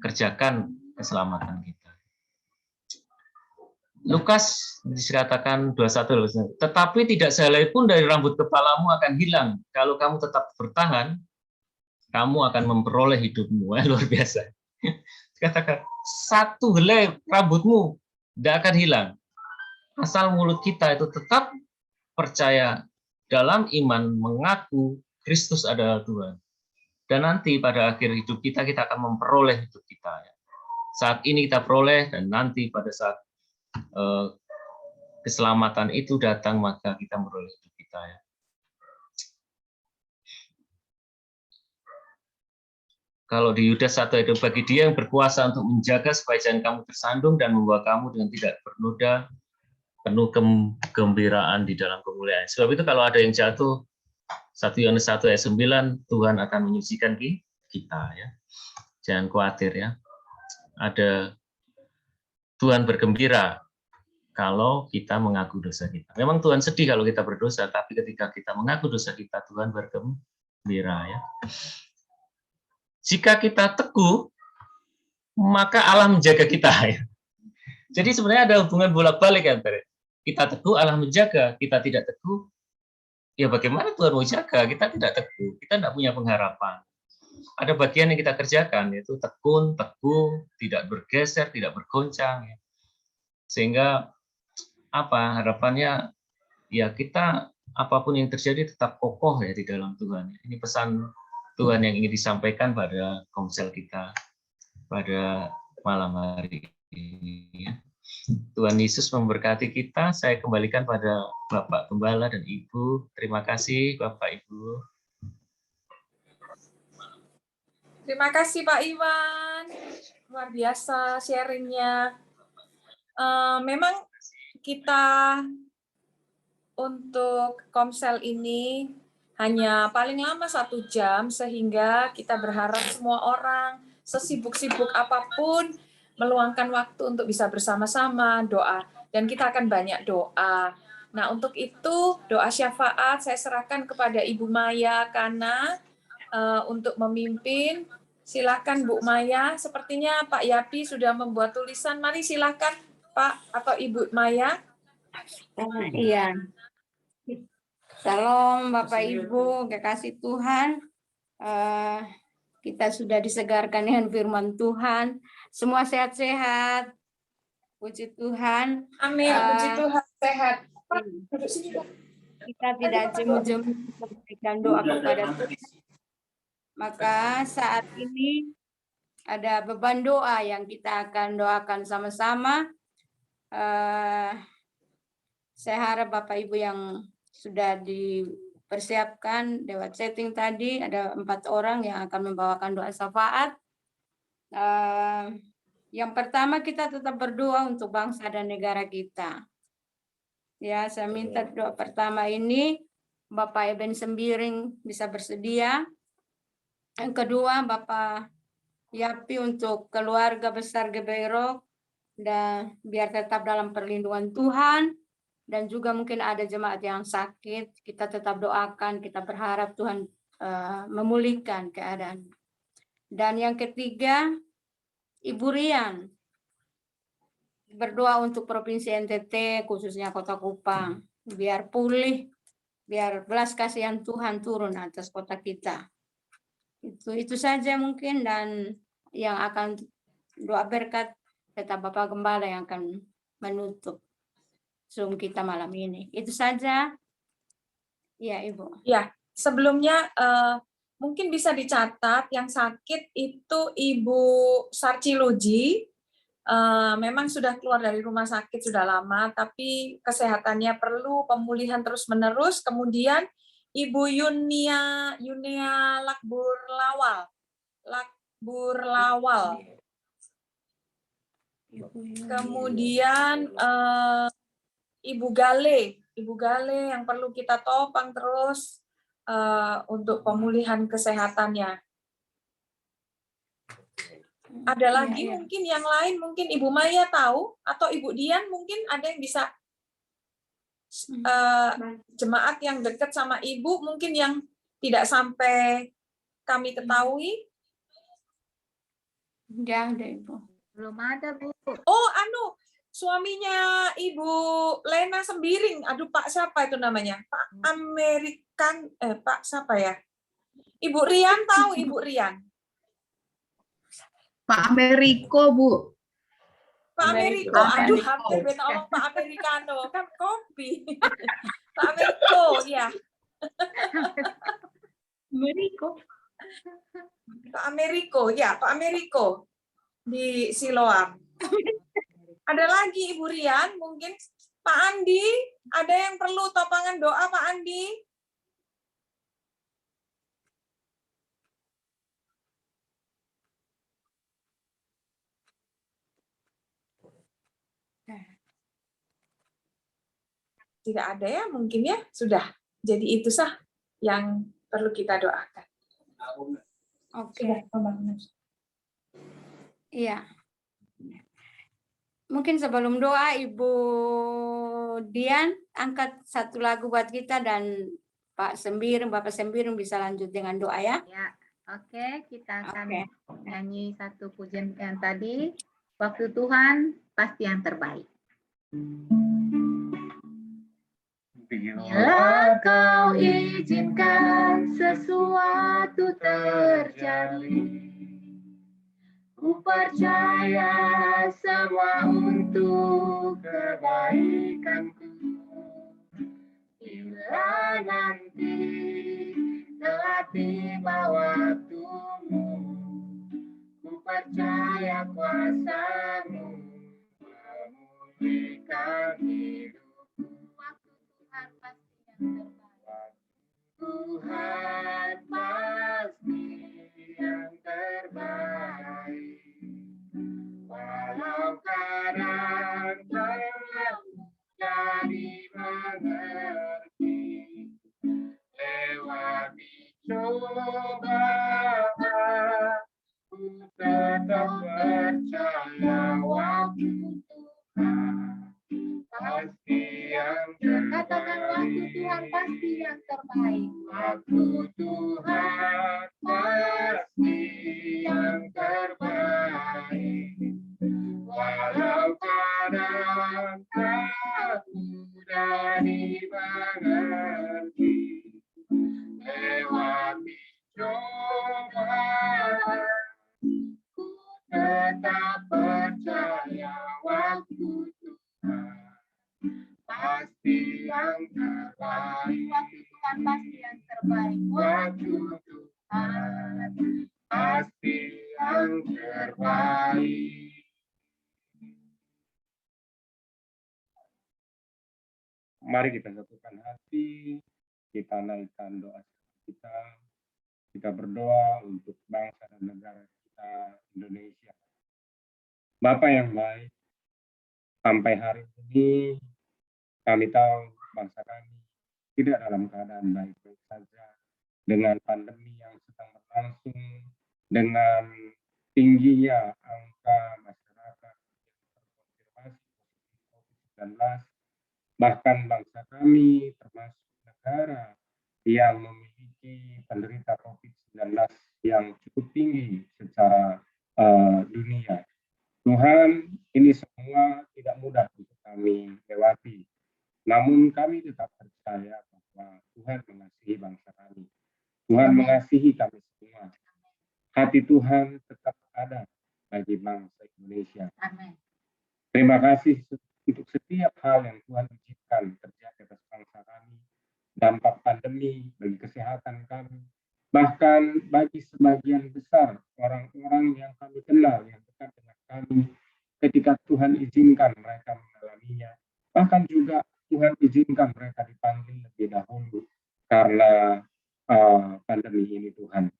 Kerjakan keselamatan kita. Lukas dikatakan 21, tetapi tidak sehelai pun dari rambut kepalamu akan hilang. Kalau kamu tetap bertahan, kamu akan memperoleh hidupmu. Luar biasa. Dikatakan, satu helai rambutmu tidak akan hilang. Asal mulut kita itu tetap percaya dalam iman, mengaku Kristus adalah Tuhan. Dan nanti pada akhir hidup kita akan memperoleh hidup kita. Saat ini kita peroleh, dan nanti pada saat keselamatan itu datang, maka kita memperoleh hidup kita ya. Kalau di Yudas 1 itu, bagi dia yang berkuasa untuk menjaga supaya jangan kamu tersandung dan membawa kamu dengan tidak bernoda, penuh kegembiraan di dalam kemuliaan. Sebab itu kalau ada yang jatuh, 1 Yohanes 1 ayat 9, Tuhan akan menyucikan kita ya. Jangan khawatir ya. Ada Tuhan bergembira kalau kita mengaku dosa kita. Memang Tuhan sedih kalau kita berdosa, tapi ketika kita mengaku dosa kita, Tuhan bergembira ya. Jika kita teguh, maka Allah menjaga kita ya. Jadi sebenarnya ada hubungan bolak-balik antara kita teguh, Allah menjaga, kita tidak teguh, ya bagaimana Tuhan mau jaga? Kita tidak teguh, kita tidak punya pengharapan. Ada bagian yang kita kerjakan, yaitu tekun, teguh, tidak bergeser, tidak bergoncang. Ya. Sehingga apa harapannya? Ya kita apapun yang terjadi tetap kokoh ya di dalam Tuhan. Ini pesan Tuhan yang ingin disampaikan pada komsel kita pada malam hari ini. Ya. Tuhan Yesus memberkati kita. Saya kembalikan pada Bapak Gembala dan Ibu. Terima kasih Bapak Ibu. Terima kasih Pak Iwan. Luar biasa sharingnya. Memang kita untuk komsel ini hanya paling lama 1 jam, sehingga kita berharap semua orang sesibuk-sibuk apapun meluangkan waktu untuk bisa bersama-sama doa, dan kita akan banyak doa. Nah, untuk itu doa syafaat saya serahkan kepada Ibu Maya Kana untuk memimpin. Silakan Bu Maya, sepertinya Pak Yapi sudah membuat tulisan. Mari silakan Pak atau Ibu Maya. Iya. Salam Bapak Ibu, kekasih Tuhan. Kita sudah disegarkan dengan firman Tuhan. Semua sehat-sehat. Puji Tuhan. Amin. Puji Tuhan, sehat. Kita tidak jemu-jemu memberikan doa kepada Tuhan. Maka saat ini ada beban doa yang kita akan doakan sama-sama. Saya harap Bapak Ibu yang sudah dipersiapkan lewat setting tadi, ada 4 orang yang akan membawakan doa syafaat. Yang pertama, kita tetap berdoa untuk bangsa dan negara kita. Ya, saya minta doa pertama ini Bapak Eben Sembiring bisa bersedia. Yang kedua, Bapak Yapi untuk keluarga besar Geberok dan biar tetap dalam perlindungan Tuhan. Dan juga mungkin ada jemaat yang sakit, kita tetap doakan, kita berharap Tuhan memulihkan keadaan. Dan yang ketiga, Ibu Rian berdoa untuk Provinsi NTT, khususnya Kota Kupang, biar pulih, biar belas kasihan Tuhan turun atas kota kita. Itu saja mungkin, dan yang akan doa berkat tetap Bapak Gembala yang akan menutup Zoom kita malam ini. Itu saja. Ya, Ibu. Ya, sebelumnya mungkin bisa dicatat yang sakit itu Ibu Sarciloji. Memang sudah keluar dari rumah sakit sudah lama, tapi kesehatannya perlu pemulihan terus-menerus. Kemudian Ibu Yunia Lakburlawal. Kemudian Ibu Gale yang perlu kita topang terus untuk pemulihan kesehatannya. Ada lagi mungkin yang lain, mungkin Ibu Maya tahu, atau Ibu Dian mungkin ada yang bisa jemaat yang dekat sama Ibu, mungkin yang tidak sampai kami ketahui. Tidak ada, Ibu. Belum ada, Bu. Oh, suaminya Ibu Lena Sembiring. Aduh, Pak siapa itu namanya? Pak Amerikan, Pak siapa ya? Ibu Rian tahu, Ibu Rian? Pak Ameriko, Bu. Pak Ameriko, aduh hampir beta ngomong Pak Americano, kan kopi. Pak Ameriko, ya. Ameriko. Pak Ameriko, ya, Pak Ameriko di Siloam. Ada lagi Ibu Rian, mungkin Pak Andi, ada yang perlu topangan doa Pak Andi? Tidak ada ya, mungkin ya, sudah. Jadi itu sah yang perlu kita doakan. Oke. Sudah, Iya. Mungkin sebelum doa, Ibu Dian angkat satu lagu buat kita, dan Bapak Sembiring bisa lanjut dengan doa ya. Ya, oke, kita akan Oke. nyanyi satu pujian yang tadi. Waktu Tuhan pasti yang terbaik. Bila kau izinkan sesuatu terjadi, ku percaya semua untuk kebaikanku. Bila nanti telah tiba waktumu, ku percaya kuasa-Mu memulihkan hidupku. Waktu Tuhan pasti yang terbaik. Tuhan pasti yang terbaik. Walau keadaan belum jadi mengerti, lewati cobaan, ku tetap percaya waktu Tuhan pasti yang terbaik. Katakan waktu Tuhan pasti yang terbaik. Waktu Tuhan pasti yang terbaik. Walau keadaan tak mudah dimengerti, lewati cobaan, ku tetap percaya waktu Tuhan pasti yang terbaik. Waktu Tuhan pasti yang terbaik. Waktu Tuhan pasti yang terbaik. Mari kita satukan hati, kita naikkan doa kita berdoa untuk bangsa dan negara kita, Indonesia. Bapa yang baik, sampai hari ini kami tahu bangsa kami tidak dalam keadaan baik-baik saja, dengan pandemi yang sedang berlangsung, dengan tingginya angka masyarakat yang terkonfirmasi COVID-19, bahkan bangsa kami termasuk negara yang memiliki penderita COVID-19 yang cukup tinggi secara dunia. Tuhan, ini semua tidak mudah untuk kami lewati. Namun kami tetap percaya bahwa Tuhan mengasihi bangsa kami. Tuhan mengasihi kami semua. hati Tuhan tetap ada bagi bangsa Indonesia. Amin. Terima kasih untuk setiap hal yang Tuhan izinkan terjadi atas bangsa kami, dampak pandemi bagi kesehatan kami, bahkan bagi sebagian besar orang-orang yang kami kenal, yang dekat dengan kami, ketika Tuhan izinkan mereka mengalaminya, bahkan juga Tuhan izinkan mereka dipanggil lebih dahulu karena pandemi ini Tuhan.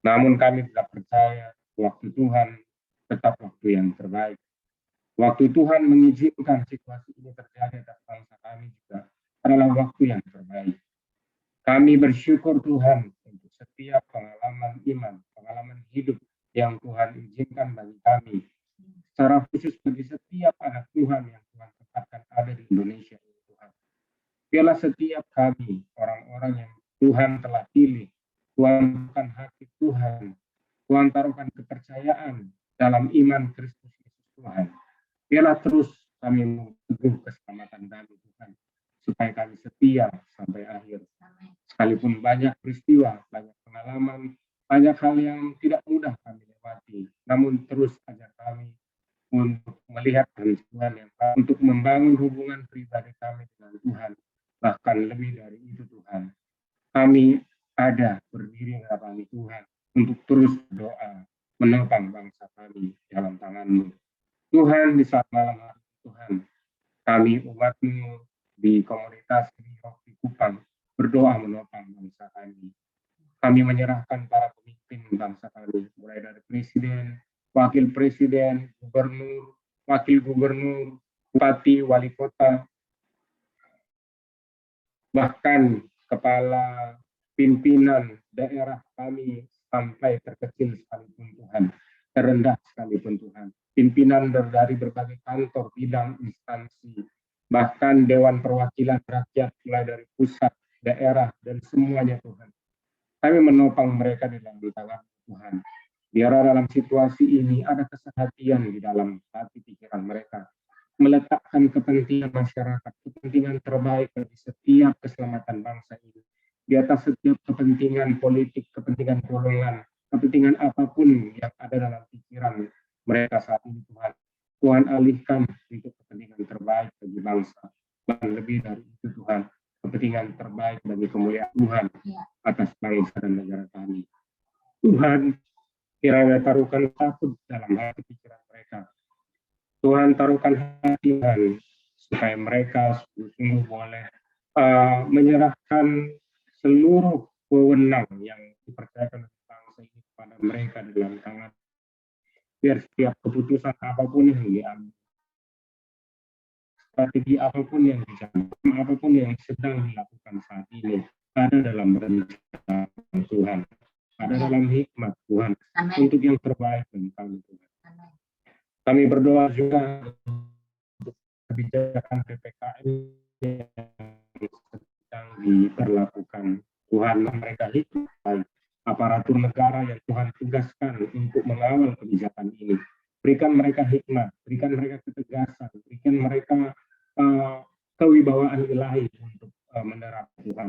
Namun kami tetap percaya waktu Tuhan tetap waktu yang terbaik. Waktu Tuhan mengizinkan situasi ini terjadi atas bangsa kami juga adalah waktu yang terbaik. Kami bersyukur Tuhan untuk setiap pengalaman iman, pengalaman hidup yang Tuhan izinkan bagi kami. Secara khusus bagi setiap anak Tuhan yang Tuhan tempatkan ada di Indonesia ini Tuhan. Biarlah setiap kami, orang-orang yang Tuhan telah pilih, Tuhan taruhkan hati Tuhan, Tuhan taruhkan kepercayaan dalam iman Kristus Yesus Tuhan. Biarlah terus kami teguh keselamatan kami Tuhan, supaya kami setia sampai akhir. Sekalipun banyak peristiwa, banyak pengalaman, banyak hal yang tidak mudah kami lewati, namun terus ajar kami untuk melihat Tuhan yang baik, untuk membangun hubungan pribadi kami dengan Tuhan. Bahkan lebih dari itu Tuhan, kami ada berdiri di hadapan Tuhan untuk terus berdoa, menopang bangsa kami dalam tangan-Mu. Tuhan, di saat malam hari Tuhan, kami umat-Mu di komunitas di Kupang berdoa menopang bangsa kami. Kami menyerahkan para pemimpin bangsa kami, mulai dari presiden, wakil presiden, gubernur, wakil gubernur, bupati, wali kota, bahkan kepala pimpinan daerah kami sampai terkecil sekalipun Tuhan, terendah sekalipun Tuhan. Pimpinan dari berbagai kantor, bidang, instansi, bahkan Dewan Perwakilan Rakyat, mulai dari pusat, daerah, dan semuanya Tuhan. Kami menopang mereka di dalam tangan Tuhan. Biar dalam situasi ini ada kesehatian di dalam hati pikiran mereka. Meletakkan kepentingan masyarakat, kepentingan terbaik bagi setiap keselamatan bangsa ini. Di atas setiap kepentingan politik, kepentingan golongan, kepentingan apapun yang ada dalam pikiran mereka saat ini Tuhan. Tuhan alihkan untuk kepentingan terbaik bagi bangsa. Dan lebih dari itu Tuhan, kepentingan terbaik bagi kemuliaan Tuhan atas bangsa dan negara kami. Tuhan, kiranya taruhkan takut dalam hati pikiran mereka. Tuhan taruhkan hati Tuhan, supaya mereka sungguh-sungguh boleh menyerahkan seluruh wewenang yang dipercayakan oleh bangsa ini kepada mereka dalam tangan. Biar setiap keputusan apapun yang diambil, strategi apapun yang dijalankan, apapun yang sedang dilakukan saat ini, ada dalam rencana Tuhan, ada dalam hikmat Tuhan. Amen. Untuk yang terbaik bagi kami Tuhan. Amen. Kami berdoa juga untuk kebijakan PPKM yang sedang diberlakukan. Tuhan, mereka hikmat, aparatur negara yang Tuhan tugaskan untuk mengawal kebijakan ini. Berikan mereka hikmat, berikan mereka ketegasan, berikan mereka kewibawaan ilahi untuk menerapkan Tuhan.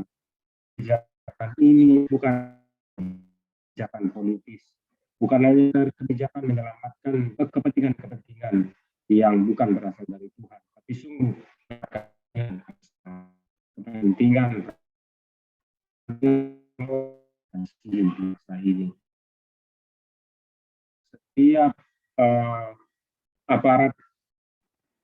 Kebijakan ini bukan kebijakan politis, bukan hanya kebijakan menyelamatkan kepentingan-kepentingan yang bukan berasal dari Tuhan, tapi sungguh kepentingan ini. Setiap aparat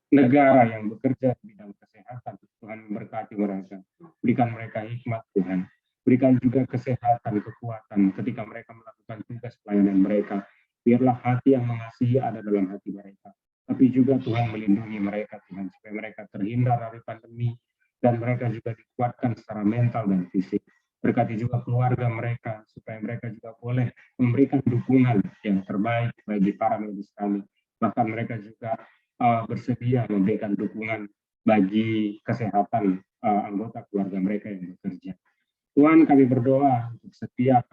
negara yang bekerja di bidang kesehatan, Tuhan memberkati mereka, berikan mereka hikmat Tuhan, berikan juga kesehatan, kekuatan ketika mereka melakukan tugas pelayanan mereka. Biarlah hati yang mengasihi ada dalam hati mereka, tapi juga Tuhan melindungi mereka Tuhan, supaya mereka terhindar dari pandemi dan mereka juga dikuatkan secara mental dan fisik. Berkati juga keluarga mereka, supaya mereka juga boleh memberikan dukungan yang terbaik bagi para medis kami. Bahkan mereka juga bersedia memberikan dukungan bagi kesehatan anggota keluarga mereka yang bekerja. Tuhan, kami berdoa untuk setiap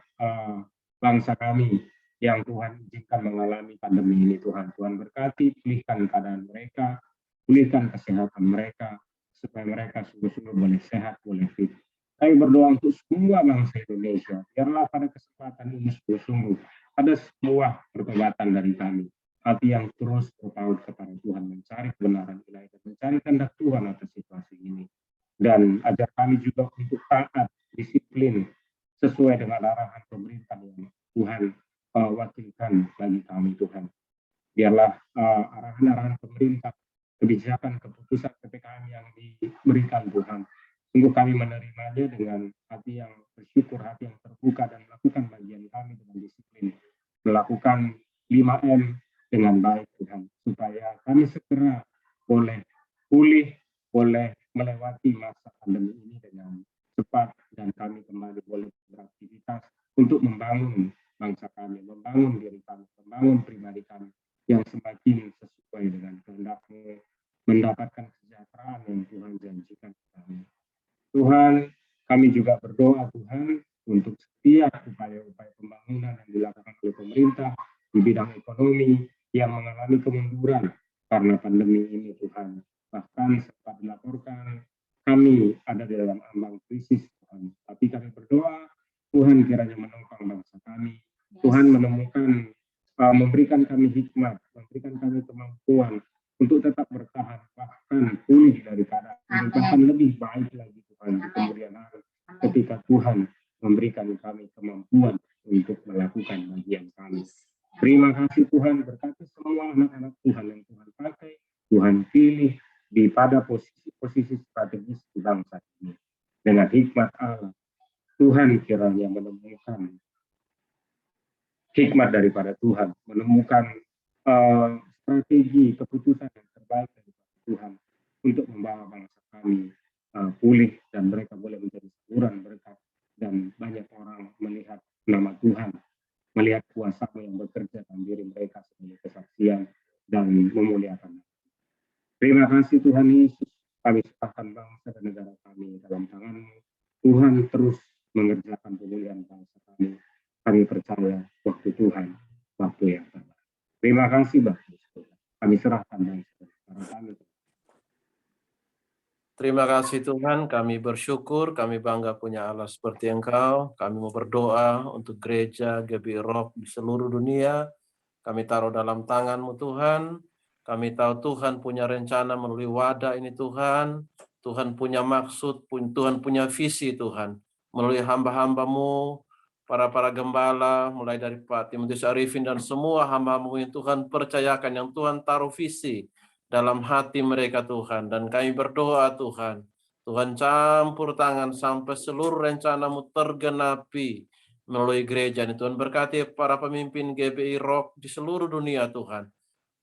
bangsa kami yang Tuhan izinkan mengalami pandemi ini Tuhan. Tuhan berkati, pulihkan keadaan mereka, pulihkan kesehatan mereka, supaya mereka sungguh-sungguh boleh sehat, boleh fit. Kami berdoa untuk semua bangsa Indonesia, biarlah pada kesempatan ini sungguh-sungguh ada sebuah pertobatan dari kami. Hati yang terus berpaut kepada Tuhan, mencari kebenaran ilahi dan mencari kehendak Tuhan atas situasi ini. Dan ajar kami juga untuk taat, disiplin, sesuai dengan arahan pemerintah yang Tuhan wakilkan bagi kami Tuhan. Biarlah arahan-arahan pemerintah, kebijakan, keputusan PPKM yang diberikan Tuhan, sungguh kami menerimanya dengan hati yang bersyukur, hati yang terbuka, dan melakukan bagian kami dengan disiplin, melakukan 5M dengan baik Tuhan, supaya kami segera boleh pulih, boleh melewati masa pandemi ini dengan cepat, dan kami kembali boleh beraktivitas untuk membangun bangsa kami, membangun diri kami, membangun pribadi kami yang semakin sesuai dengan kehendak-Mu, mendapatkan kesejahteraan yang Tuhan janjikan kami. Tuhan, kami juga berdoa Tuhan untuk setiap upaya-upaya pembangunan yang dilakukan oleh pemerintah di bidang ekonomi yang mengalami kemunduran karena pandemi ini Tuhan. Bahkan sempat dilaporkan kami ada di dalam ambang krisis Tuhan. Tapi kami berdoa Tuhan kiranya menopang bangsa kami. Tuhan menemukan, memberikan kami hikmat, memberikan kami kemampuan untuk tetap bertahan, bahkan pulih dari keadaan, bahkan lebih baik lagi Tuhan di kemudian hari ketika Tuhan memberikan kami kemampuan untuk melakukan bagian kami. Terima kasih Tuhan, berkati semua anak-anak Tuhan yang Tuhan pakai, Tuhan pilih pada posisi strategis di bangsa ini. Dengan hikmat Allah, Tuhan kiranya menemukan hikmat daripada Tuhan, menemukan strategi keputusan yang terbaik dari Tuhan untuk membawa bangsa kami pulih dan mereka boleh menjadi saluran berkat dan banyak orang melihat nama Tuhan, melihat kuasa-Mu yang bekerja dalam diri mereka sebagai kesaksian dan memuliakan. Terima kasih Tuhan Yesus, kami serahkan bangsa dan negara kami dalam tangan-Mu. Tuhan terus mengerjakan pemulihan bangsa kami. Kami percaya waktu Tuhan, waktu yang tepat. Terima kasih Bapak. Kami serahkan bangsa dan negara kami. Terima kasih Tuhan, kami bersyukur, kami bangga punya Allah seperti Engkau. Kami mau berdoa untuk gereja GBI Rock di seluruh dunia. Kami taruh dalam tangan-Mu Tuhan. Kami tahu Tuhan punya rencana melalui wadah ini Tuhan. Tuhan punya maksud, Tuhan punya visi Tuhan. Melalui hamba-hamba-Mu, para gembala, mulai dari Pak Timotius Arifin dan semua hamba-Mu yang Tuhan percayakan, yang Tuhan taruh visi dalam hati mereka Tuhan. Dan kami berdoa Tuhan, Tuhan campur tangan sampai seluruh rencana-Mu tergenapi melalui gereja ini. Tuhan berkati para pemimpin GBI Rock di seluruh dunia Tuhan.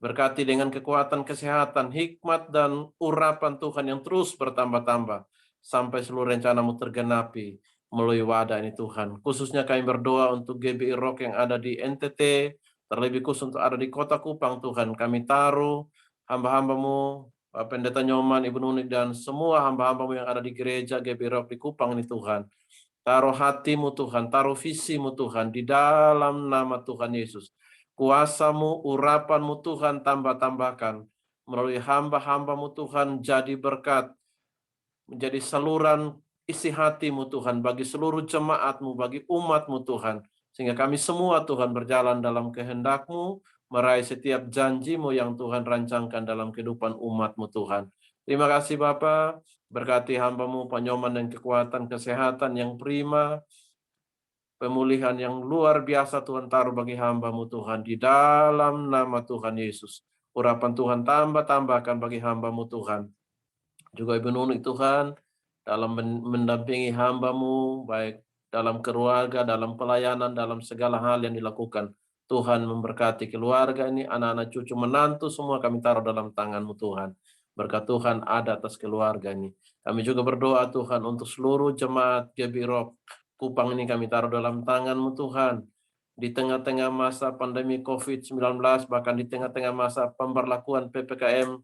Berkati dengan kekuatan kesehatan, hikmat dan urapan Tuhan yang terus bertambah-tambah sampai seluruh rencana-Mu tergenapi melalui wadah ini Tuhan. Khususnya kami berdoa untuk GBI Rock yang ada di NTT, terlebih khusus untuk ada di Kota Kupang Tuhan. Kami taruh hamba-hamba-Mu, Pak Pendeta Nyoman, Ibu Nunik, dan semua hamba-hamba-Mu yang ada di gereja GBI Rock di Kupang ini Tuhan. Taruh hati-Mu Tuhan, taruh visi-Mu Tuhan di dalam nama Tuhan Yesus. Kuasa-Mu, urapan-Mu Tuhan tambah-tambahkan. Melalui hamba-hamba-Mu Tuhan jadi berkat, menjadi saluran isi hati-Mu Tuhan bagi seluruh jemaat-Mu, bagi umat-Mu Tuhan. Sehingga kami semua Tuhan berjalan dalam kehendak-Mu, meraih setiap janji-Mu yang Tuhan rancangkan dalam kehidupan umat-Mu Tuhan. Terima kasih Bapa, berkati hamba-Mu Pak Nyoman dan kekuatan kesehatan yang prima, pemulihan yang luar biasa Tuhan taruh bagi hamba-Mu Tuhan di dalam nama Tuhan Yesus. Urapan Tuhan tambah-tambahkan bagi hamba-Mu Tuhan. Juga Ibu Nunik Tuhan, dalam mendampingi hamba-Mu, baik dalam keluarga, dalam pelayanan, dalam segala hal yang dilakukan. Tuhan memberkati keluarga ini, anak-anak cucu menantu semua kami taruh dalam tangan-Mu Tuhan. Berkat Tuhan ada atas keluarga ini. Kami juga berdoa Tuhan untuk seluruh jemaat GBI Rock Kupang ini kami taruh dalam tangan-Mu Tuhan. Di tengah-tengah masa pandemi COVID-19, bahkan di tengah-tengah masa pemberlakuan PPKM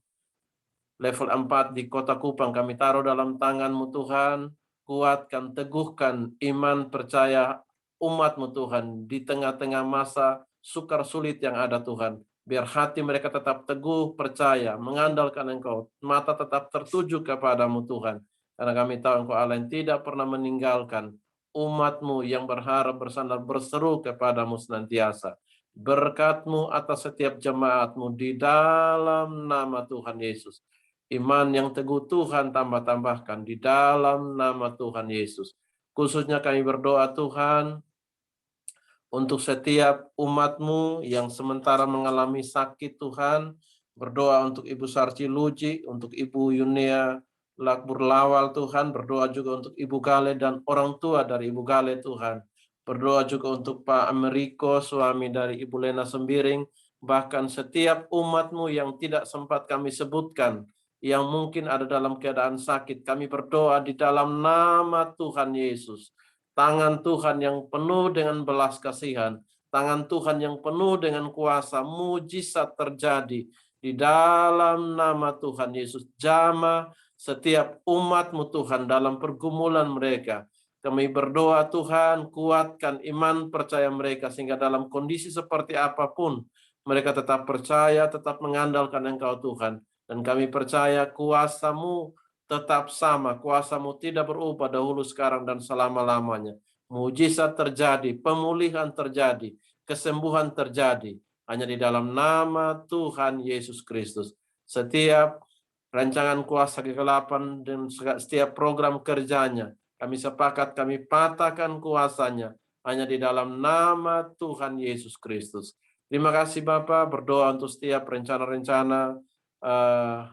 level 4 di Kota Kupang, kami taruh dalam tangan-Mu Tuhan. Kuatkan, teguhkan iman percaya umat-Mu Tuhan di tengah-tengah masa sukar sulit yang ada Tuhan. Biar hati mereka tetap teguh, percaya, mengandalkan Engkau. Mata tetap tertuju kepada-Mu Tuhan. Karena kami tahu Engkau Allah yang tidak pernah meninggalkan umat-Mu yang berharap bersandar berseru kepadamu senantiasa. Berkat-Mu atas setiap jemaat-Mu di dalam nama Tuhan Yesus. Iman yang teguh Tuhan tambah-tambahkan di dalam nama Tuhan Yesus. Khususnya kami berdoa Tuhan, untuk setiap umat-Mu yang sementara mengalami sakit Tuhan, berdoa untuk Ibu Sarci Luji, untuk Ibu Yunia Lakbur Lawal Tuhan, berdoa juga untuk Ibu Gale dan orang tua dari Ibu Gale Tuhan. Berdoa juga untuk Pak Ameriko, suami dari Ibu Lena Sembiring, bahkan setiap umat-Mu yang tidak sempat kami sebutkan, yang mungkin ada dalam keadaan sakit, kami berdoa di dalam nama Tuhan Yesus. Tangan Tuhan yang penuh dengan belas kasihan, tangan Tuhan yang penuh dengan kuasa, mujizat terjadi di dalam nama Tuhan Yesus. Jamah setiap umat-Mu Tuhan dalam pergumulan mereka. Kami berdoa Tuhan, kuatkan iman percaya mereka sehingga dalam kondisi seperti apapun mereka tetap percaya, tetap mengandalkan Engkau Tuhan. Dan kami percaya kuasa-Mu tetap sama, kuasa-Mu tidak berubah dahulu, sekarang, dan selama-lamanya. Mujizat terjadi, pemulihan terjadi, kesembuhan terjadi, hanya di dalam nama Tuhan Yesus Kristus. Setiap rancangan kuasa kegelapan dan setiap program kerjanya, kami sepakat, kami patahkan kuasanya, hanya di dalam nama Tuhan Yesus Kristus. Terima kasih Bapa, berdoa untuk setiap rencana-rencana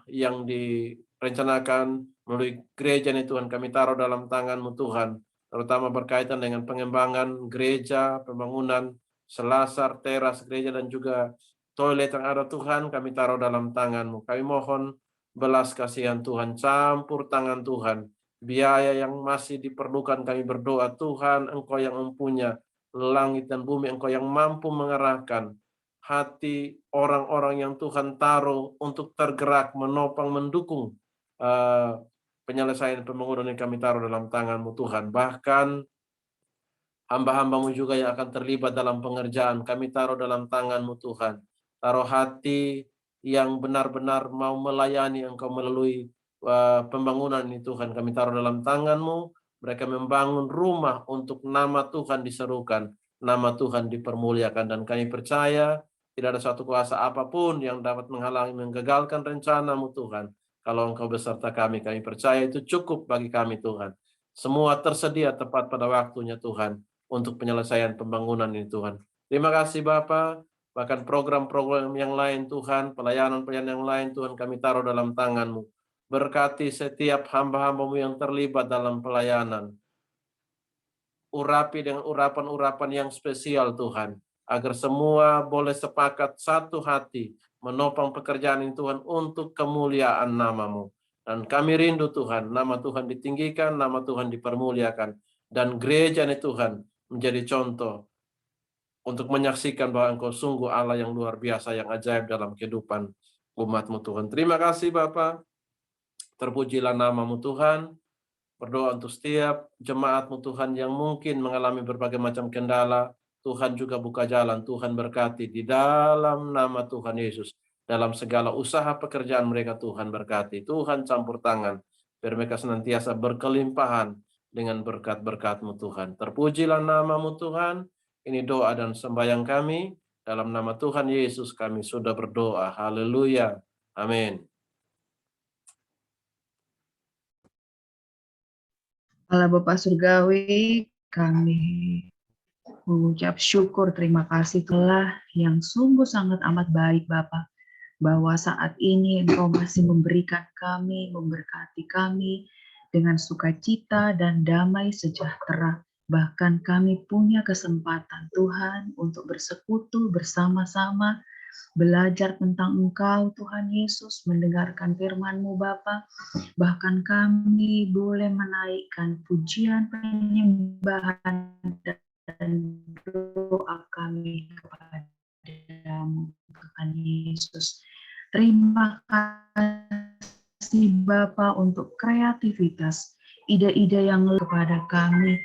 yang direncanakan melalui gereja ini Tuhan, kami taruh dalam tangan-Mu Tuhan, terutama berkaitan dengan pengembangan gereja, pembangunan selasar, teras gereja, dan juga toilet yang ada Tuhan, kami taruh dalam tangan-Mu. Kami mohon belas kasihan Tuhan, campur tangan Tuhan, biaya yang masih diperlukan kami berdoa Tuhan, Engkau yang mempunyai langit dan bumi, Engkau yang mampu mengerahkan hati orang-orang yang Tuhan taruh untuk tergerak, menopang, mendukung penyelesaian pembangunan yang kami taruh dalam tangan-Mu Tuhan. Bahkan hamba-hamba-Mu juga yang akan terlibat dalam pengerjaan, kami taruh dalam tangan-Mu Tuhan. Taruh hati yang benar-benar mau melayani Engkau melalui pembangunan ini Tuhan, kami taruh dalam tangan-Mu. Mereka membangun rumah untuk nama Tuhan diserukan, nama Tuhan dipermuliakan, dan kami percaya tidak ada satu kuasa apapun yang dapat menghalangi, menggagalkan rencana-Mu Tuhan. Kalau Engkau beserta kami percaya itu cukup bagi kami Tuhan. Semua tersedia tepat pada waktunya Tuhan untuk penyelesaian pembangunan ini Tuhan. Terima kasih Bapa. Bahkan program-program yang lain Tuhan, pelayanan-pelayanan yang lain Tuhan, kami taruh dalam tangan-Mu. Berkati setiap hamba-hamba-Mu yang terlibat dalam pelayanan. Urapi dengan urapan-urapan yang spesial Tuhan, agar semua boleh sepakat satu hati menopang pekerjaan ini Tuhan untuk kemuliaan nama-Mu. Dan kami rindu Tuhan, nama Tuhan ditinggikan, nama Tuhan dipermuliakan, dan gereja ini Tuhan menjadi contoh untuk menyaksikan bahwa Engkau sungguh Allah yang luar biasa, yang ajaib dalam kehidupan umat-Mu Tuhan. Terima kasih Bapa, terpujilah nama-Mu Tuhan. Berdoa untuk setiap jemaat-Mu Tuhan yang mungkin mengalami berbagai macam kendala, Tuhan juga buka jalan, Tuhan berkati di dalam nama Tuhan Yesus. Dalam segala usaha pekerjaan mereka Tuhan berkati, Tuhan campur tangan, biar mereka senantiasa berkelimpahan dengan berkat-berkat-Mu Tuhan. Terpujilah nama-Mu Tuhan, ini doa dan sembahyang kami, dalam nama Tuhan Yesus kami sudah berdoa, haleluya, amin. Allah Bapa Surgawi, kami mengucap syukur, terima kasih telah yang sungguh sangat amat baik Bapa, bahwa saat ini Engkau masih memberikan kami, memberkati kami dengan sukacita dan damai sejahtera. Bahkan kami punya kesempatan Tuhan untuk bersekutu bersama-sama, belajar tentang Engkau Tuhan Yesus, mendengarkan firman-Mu Bapa. Bahkan kami boleh menaikkan pujian, penyembahan, dan doa kami kepada-Mu Tuhan Yesus. Terima kasih Bapa untuk kreativitas, ide-ide yang kepada kami,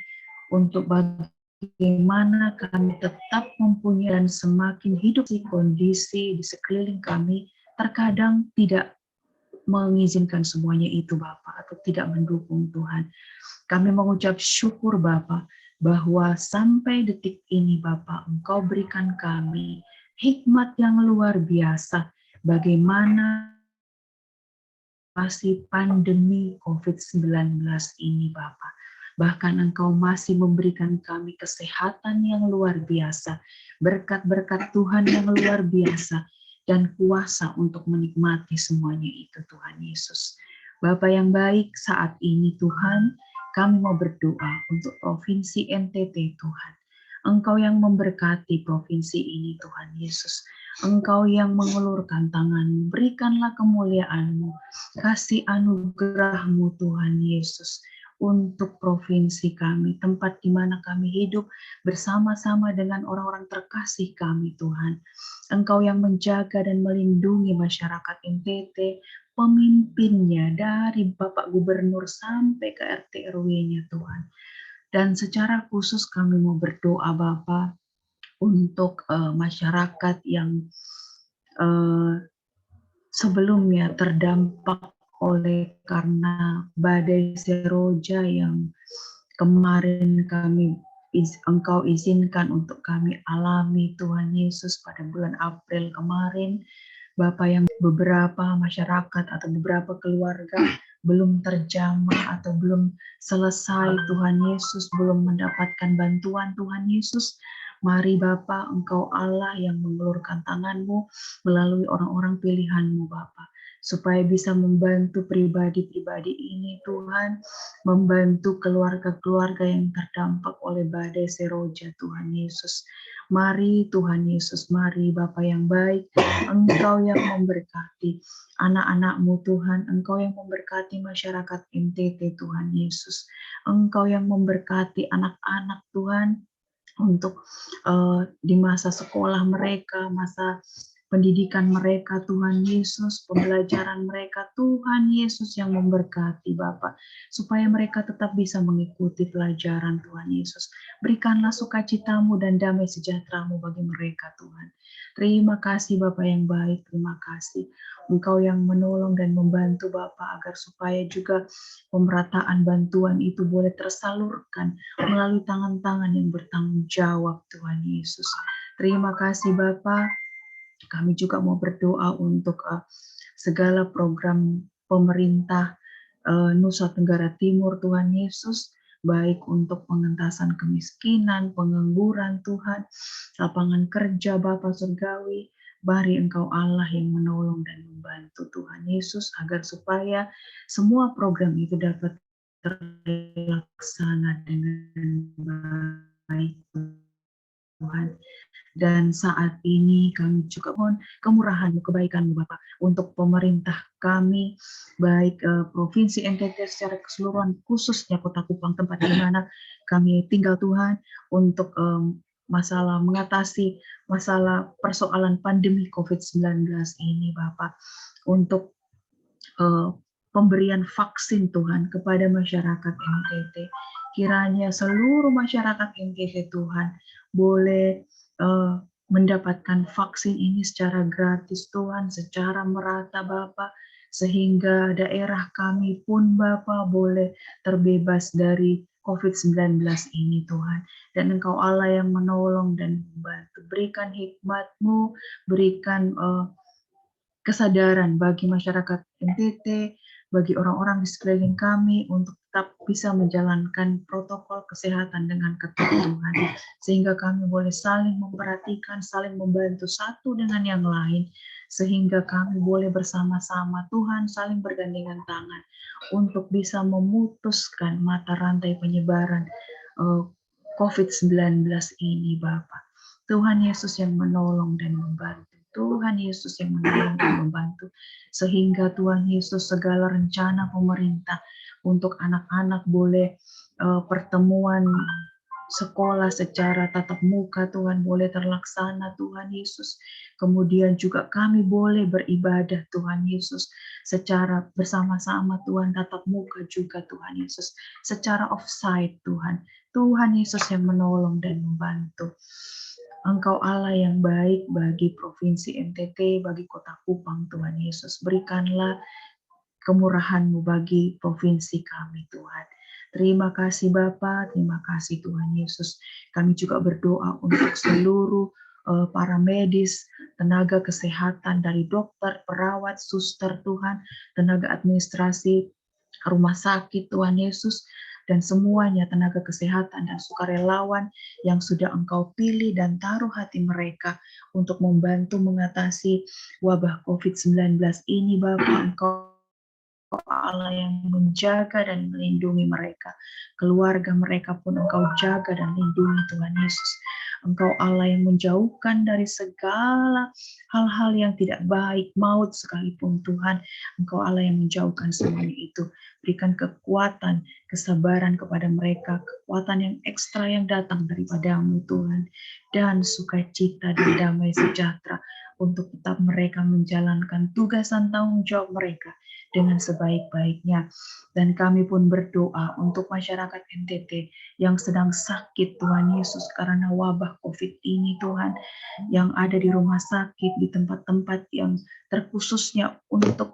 untuk bagaimana kami tetap mempunyai dan semakin hidup di kondisi di sekeliling kami terkadang tidak mengizinkan semuanya itu Bapa, atau tidak mendukung Tuhan. Kami mengucap syukur Bapa, bahwa sampai detik ini Bapa, Engkau berikan kami hikmat yang luar biasa bagaimana masih pandemi COVID-19 ini Bapa. Bahkan Engkau masih memberikan kami kesehatan yang luar biasa, berkat-berkat Tuhan yang luar biasa, dan kuasa untuk menikmati semuanya itu Tuhan Yesus. Bapa yang baik, saat ini Tuhan, kami mau berdoa untuk Provinsi NTT Tuhan. Engkau yang memberkati provinsi ini Tuhan Yesus. Engkau yang mengulurkan tangan, berikanlah kemuliaan-Mu, kasih anugerah-Mu Tuhan Yesus untuk provinsi kami, tempat di mana kami hidup bersama-sama dengan orang-orang terkasih kami Tuhan. Engkau yang menjaga dan melindungi masyarakat NTT, pemimpinnya dari Bapak Gubernur sampai ke RT RW-nya Tuhan. Dan secara khusus kami mau berdoa Bapak untuk masyarakat yang sebelumnya terdampak oleh karena badai Seroja yang kemarin Engkau izinkan untuk kami alami Tuhan Yesus pada bulan April kemarin. Bapak, yang beberapa masyarakat atau beberapa keluarga belum terjamah atau belum selesai Tuhan Yesus, belum mendapatkan bantuan Tuhan Yesus. Mari Bapa, Engkau Allah yang mengulurkan tangan-Mu melalui orang-orang pilihan-Mu Bapa, supaya bisa membantu pribadi-pribadi ini Tuhan, membantu keluarga-keluarga yang terdampak oleh badai Seroja Tuhan Yesus. Mari Tuhan Yesus, mari Bapa yang baik, Engkau yang memberkati anak-anak-Mu Tuhan, Engkau yang memberkati masyarakat NTT Tuhan Yesus, Engkau yang memberkati anak-anak Tuhan, untuk di masa sekolah mereka, masa pendidikan mereka Tuhan Yesus, pembelajaran mereka Tuhan Yesus yang memberkati Bapa, supaya mereka tetap bisa mengikuti pelajaran Tuhan Yesus. Berikanlah sukacita-Mu dan damai sejahtera-Mu bagi mereka Tuhan. Terima kasih Bapa yang baik, terima kasih Engkau yang menolong dan membantu Bapa agar supaya juga pemerataan bantuan itu boleh tersalurkan melalui tangan-tangan yang bertanggung jawab Tuhan Yesus. Terima kasih Bapa. Kami juga mau berdoa untuk segala program pemerintah Nusa Tenggara Timur Tuhan Yesus, baik untuk pengentasan kemiskinan, pengangguran Tuhan, lapangan kerja Bapa Surgawi. Mari Engkau Allah yang menolong dan membantu Tuhan Yesus agar supaya semua program itu dapat terlaksana dengan baik Tuhan. Dan saat ini kami juga mohon kemurahan-Mu, kebaikan-Mu Bapak untuk pemerintah kami, baik Provinsi NTT secara keseluruhan, khususnya Kota Kupang tempat di mana kami tinggal Tuhan, untuk masalah mengatasi masalah persoalan pandemi COVID-19 ini Bapak, untuk pemberian vaksin Tuhan kepada masyarakat NTT. Kiranya seluruh masyarakat NTT Tuhan boleh mendapatkan vaksin ini secara gratis Tuhan, secara merata Bapa, sehingga daerah kami pun Bapa boleh terbebas dari COVID-19 ini Tuhan. Dan Engkau Allah yang menolong dan membantu. Berikan hikmat-Mu, berikan kesadaran bagi masyarakat NTT, bagi orang-orang di sekeliling kami untuk tetap bisa menjalankan protokol kesehatan dengan ketat Tuhan, sehingga kami boleh saling memperhatikan, saling membantu satu dengan yang lain, sehingga kami boleh bersama-sama Tuhan saling bergandengan tangan untuk bisa memutuskan mata rantai penyebaran COVID-19 ini Bapak. Tuhan Yesus yang menolong dan membantu. Tuhan Yesus yang menolong dan membantu, sehingga Tuhan Yesus segala rencana pemerintah untuk anak-anak boleh pertemuan sekolah secara tatap muka Tuhan boleh terlaksana Tuhan Yesus. Kemudian juga kami boleh beribadah Tuhan Yesus secara bersama-sama Tuhan, tatap muka juga Tuhan Yesus, secara offsite Tuhan. Tuhan Yesus yang menolong dan membantu. Engkau Allah yang baik bagi Provinsi NTT, bagi Kota Kupang Tuhan Yesus. Berikanlah kemurahan-Mu bagi provinsi kami Tuhan. Terima kasih Bapa, terima kasih Tuhan Yesus. Kami juga berdoa untuk seluruh para medis, tenaga kesehatan dari dokter, perawat, suster Tuhan, tenaga administrasi, rumah sakit Tuhan Yesus, dan semuanya tenaga kesehatan dan sukarelawan yang sudah Engkau pilih dan taruh hati mereka untuk membantu mengatasi wabah COVID-19 ini Bapa. Engkau Allah yang menjaga dan melindungi mereka. Keluarga mereka pun Engkau jaga dan lindungi Tuhan Yesus. Engkau Allah yang menjauhkan dari segala hal-hal yang tidak baik, maut sekalipun Tuhan. Engkau Allah yang menjauhkan semuanya itu. Berikan kekuatan, kesabaran kepada mereka, kekuatan yang ekstra yang datang daripada-Mu Tuhan. Dan sukacita dan damai sejahtera untuk tetap mereka menjalankan tugas dan tanggung jawab mereka dengan sebaik-baiknya. Dan kami pun berdoa untuk masyarakat NTT yang sedang sakit Tuhan Yesus karena wabah COVID ini Tuhan, yang ada di rumah sakit, di tempat-tempat yang terkhususnya untuk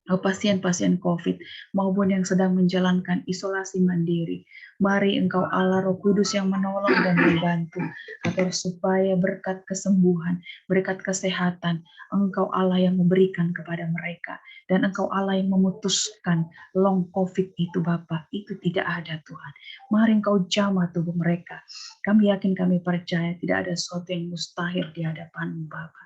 pasien-pasien COVID maupun yang sedang menjalankan isolasi mandiri. Mari Engkau Allah Roh Kudus yang menolong dan membantu agar supaya berkat kesembuhan, berkat kesehatan, Engkau Allah yang memberikan kepada mereka, dan Engkau Allah yang memutuskan long COVID itu Bapa, itu tidak ada Tuhan. Mari Engkau jamah tubuh mereka. Kami yakin, kami percaya tidak ada sesuatu yang mustahil di hadapan-Mu Bapa.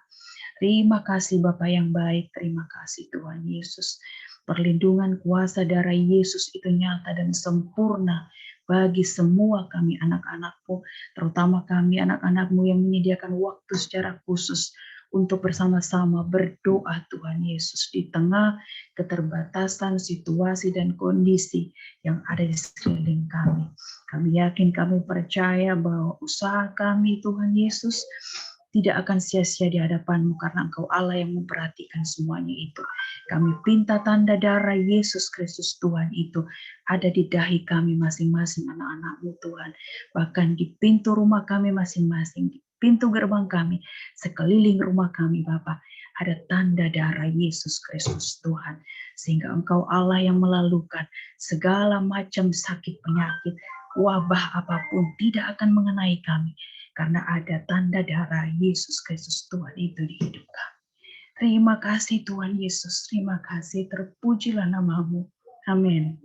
Terima kasih Bapa yang baik, terima kasih Tuhan Yesus. Perlindungan kuasa darah Yesus itu nyata dan sempurna bagi semua kami anak-anak-Mu, terutama kami anak-anak-Mu yang menyediakan waktu secara khusus untuk bersama-sama berdoa Tuhan Yesus di tengah keterbatasan situasi dan kondisi yang ada di sekeliling kami. Kami yakin, kami percaya bahwa usaha kami Tuhan Yesus tidak akan sia-sia di hadapan-Mu karena Engkau Allah yang memperhatikan semuanya itu. Kami pinta tanda darah Yesus Kristus Tuhan itu ada di dahi kami masing-masing anak-anak-Mu Tuhan. Bahkan di pintu rumah kami masing-masing, di pintu gerbang kami, sekeliling rumah kami Bapa, ada tanda darah Yesus Kristus Tuhan. Sehingga Engkau Allah yang melalukan segala macam sakit penyakit, wabah apapun tidak akan mengenai kami. Karena ada tanda darah Yesus Kristus Tuhan itu di hidup kami. Terima kasih Tuhan Yesus, terima kasih, terpujilah nama-Mu. Amin.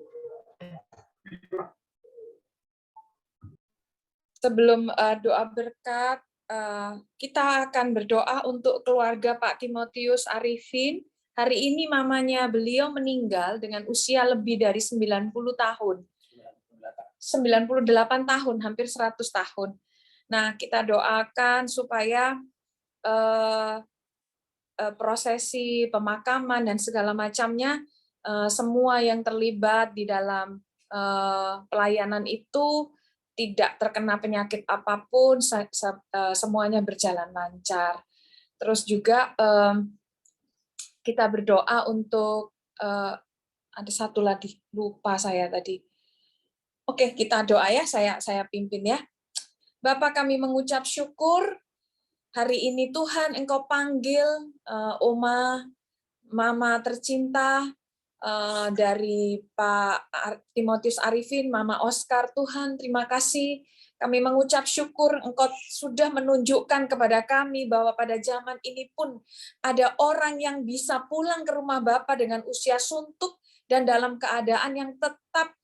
Sebelum doa berkat, kita akan berdoa untuk keluarga Pak Timotius Arifin. Hari ini mamanya beliau meninggal dengan usia lebih dari 90 tahun. 98 tahun, hampir 100 tahun. Nah, kita doakan supaya prosesi pemakaman dan segala macamnya, semua yang terlibat di dalam pelayanan itu tidak terkena penyakit apapun, semuanya berjalan lancar. Terus juga kita berdoa untuk ada satu lagi, lupa saya tadi. Oke, kita doa ya, saya pimpin ya. Bapak, kami mengucap syukur hari ini Tuhan Engkau panggil Oma, Mama tercinta dari Pak Timotius Arifin, Mama Oscar. Tuhan, terima kasih. Kami mengucap syukur Engkau sudah menunjukkan kepada kami bahwa pada zaman ini pun ada orang yang bisa pulang ke rumah Bapa dengan usia suntuk dan dalam keadaan yang tetap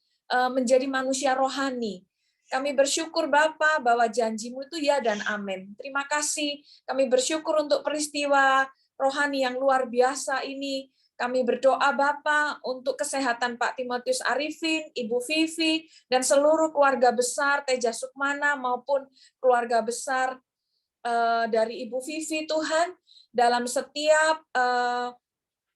menjadi manusia rohani. Kami bersyukur Bapa bahwa janji-Mu itu ya dan amin. Terima kasih. Kami bersyukur untuk peristiwa rohani yang luar biasa ini. Kami berdoa Bapa untuk kesehatan Pak Timotius Arifin, Ibu Vivi, dan seluruh keluarga besar Teja Sukmana maupun keluarga besar dari Ibu Vivi Tuhan. Dalam setiap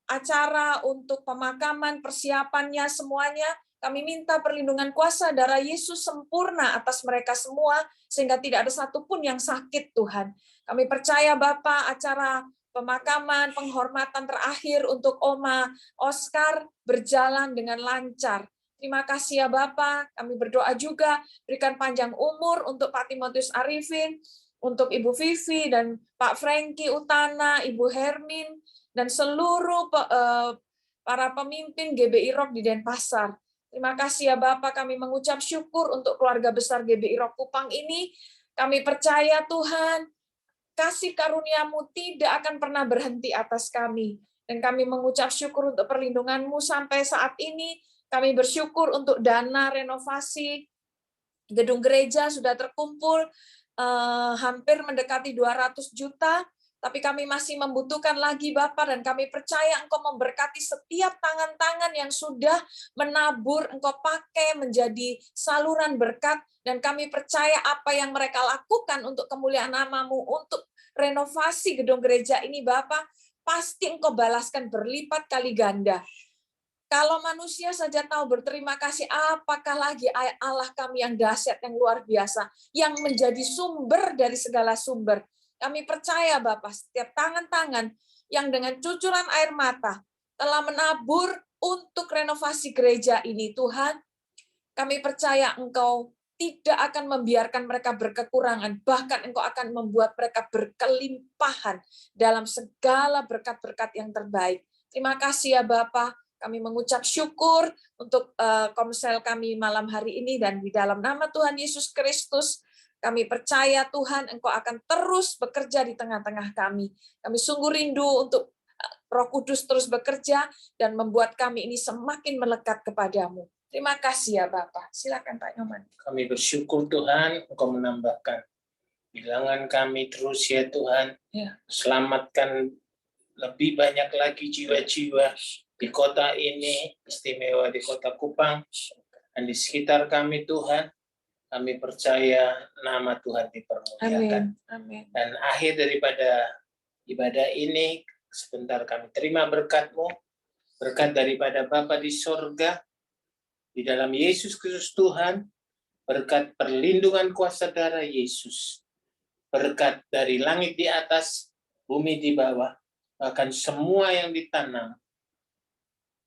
acara untuk pemakaman, persiapannya semuanya, kami minta perlindungan kuasa darah Yesus sempurna atas mereka semua, sehingga tidak ada satupun yang sakit Tuhan. Kami percaya Bapa, acara pemakaman, penghormatan terakhir untuk Oma Oscar berjalan dengan lancar. Terima kasih ya Bapa, kami berdoa juga, berikan panjang umur untuk Pak Timotius Arifin, untuk Ibu Vivi dan Pak Frankie Utana, Ibu Hermin, dan seluruh para pemimpin GBI Rock di Denpasar. Terima kasih ya Bapak, kami mengucap syukur untuk keluarga besar GBI Rock Kupang ini. Kami percaya Tuhan, kasih karunia-Mu tidak akan pernah berhenti atas kami. Dan kami mengucap syukur untuk perlindungan-Mu sampai saat ini. Kami bersyukur untuk dana renovasi gedung gereja sudah terkumpul hampir mendekati 200 juta. Tapi kami masih membutuhkan lagi Bapak, dan kami percaya Engkau memberkati setiap tangan-tangan yang sudah menabur, Engkau pakai menjadi saluran berkat, dan kami percaya apa yang mereka lakukan untuk kemuliaan nama-Mu, untuk renovasi gedung gereja ini Bapak, pasti Engkau balaskan berlipat kali ganda. Kalau manusia saja tahu berterima kasih, apakah lagi Allah kami yang dahsyat, yang luar biasa, yang menjadi sumber dari segala sumber. Kami percaya Bapak, setiap tangan-tangan yang dengan cucuran air mata telah menabur untuk renovasi gereja ini, Tuhan, kami percaya Engkau tidak akan membiarkan mereka berkekurangan, bahkan Engkau akan membuat mereka berkelimpahan dalam segala berkat-berkat yang terbaik. Terima kasih ya Bapak, kami mengucap syukur untuk komsel kami malam hari ini, dan di dalam nama Tuhan Yesus Kristus, kami percaya Tuhan Engkau akan terus bekerja di tengah-tengah kami. Kami sungguh rindu untuk Roh Kudus terus bekerja dan membuat kami ini semakin melekat kepadamu. Terima kasih ya Bapak. Silakan Pak Nyoman. Kami bersyukur Tuhan, Engkau menambahkan bilangan kami terus ya Tuhan. Ya. Selamatkan lebih banyak lagi jiwa-jiwa di kota ini, istimewa di kota Kupang, dan di sekitar kami Tuhan. Kami percaya nama Tuhan dipermuliakan. Amin. Dan akhir daripada ibadah ini, sebentar kami terima berkat-Mu, berkat daripada Bapa di sorga, di dalam Yesus Kristus Tuhan, berkat perlindungan kuasa darah Yesus, berkat dari langit di atas, bumi di bawah, bahkan semua yang ditanam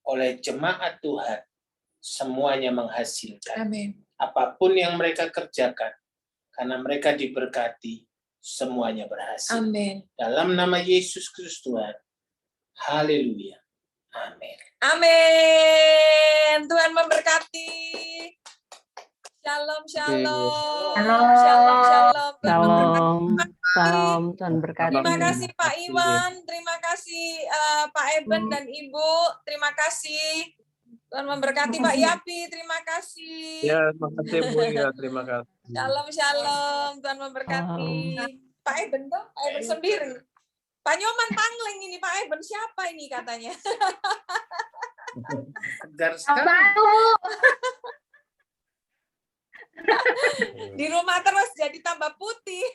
oleh jemaat Tuhan, semuanya menghasilkan. Amin. Apapun yang mereka kerjakan, karena mereka diberkati, semuanya berhasil. Amin. Dalam nama Yesus Kristus Tuhan. Haleluya. Amin. Amin. Tuhan memberkati. Shalom, shalom. Shalom, shalom. Tuhan memberkati. Salam, Tuhan berkati. Terima kasih Pak Iwan, terima kasih Pak Eben dan Ibu, terima kasih. Tuhan memberkati Pak Yapi, terima kasih. Ya, terima kasih Bu, ya, terima kasih. Shalom, shalom, Tuhan memberkati. Pak Eben dong, Pak Eben sendiri. Pak Nyoman Pangling ini, Pak Eben siapa ini katanya? Tegar sekali. Di rumah terus jadi tambah putih.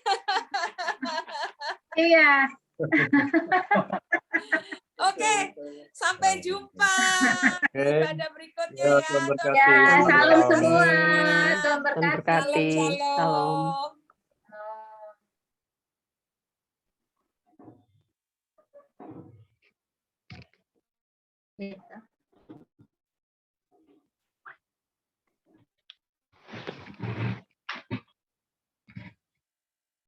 Iya. Oke, sampai jumpa ibadah berikutnya Ya, ya. Tuhan berkati. Ya, salam Salam. semua. Tuhan Tuhan berkati. berkati. Shalom. Gitu.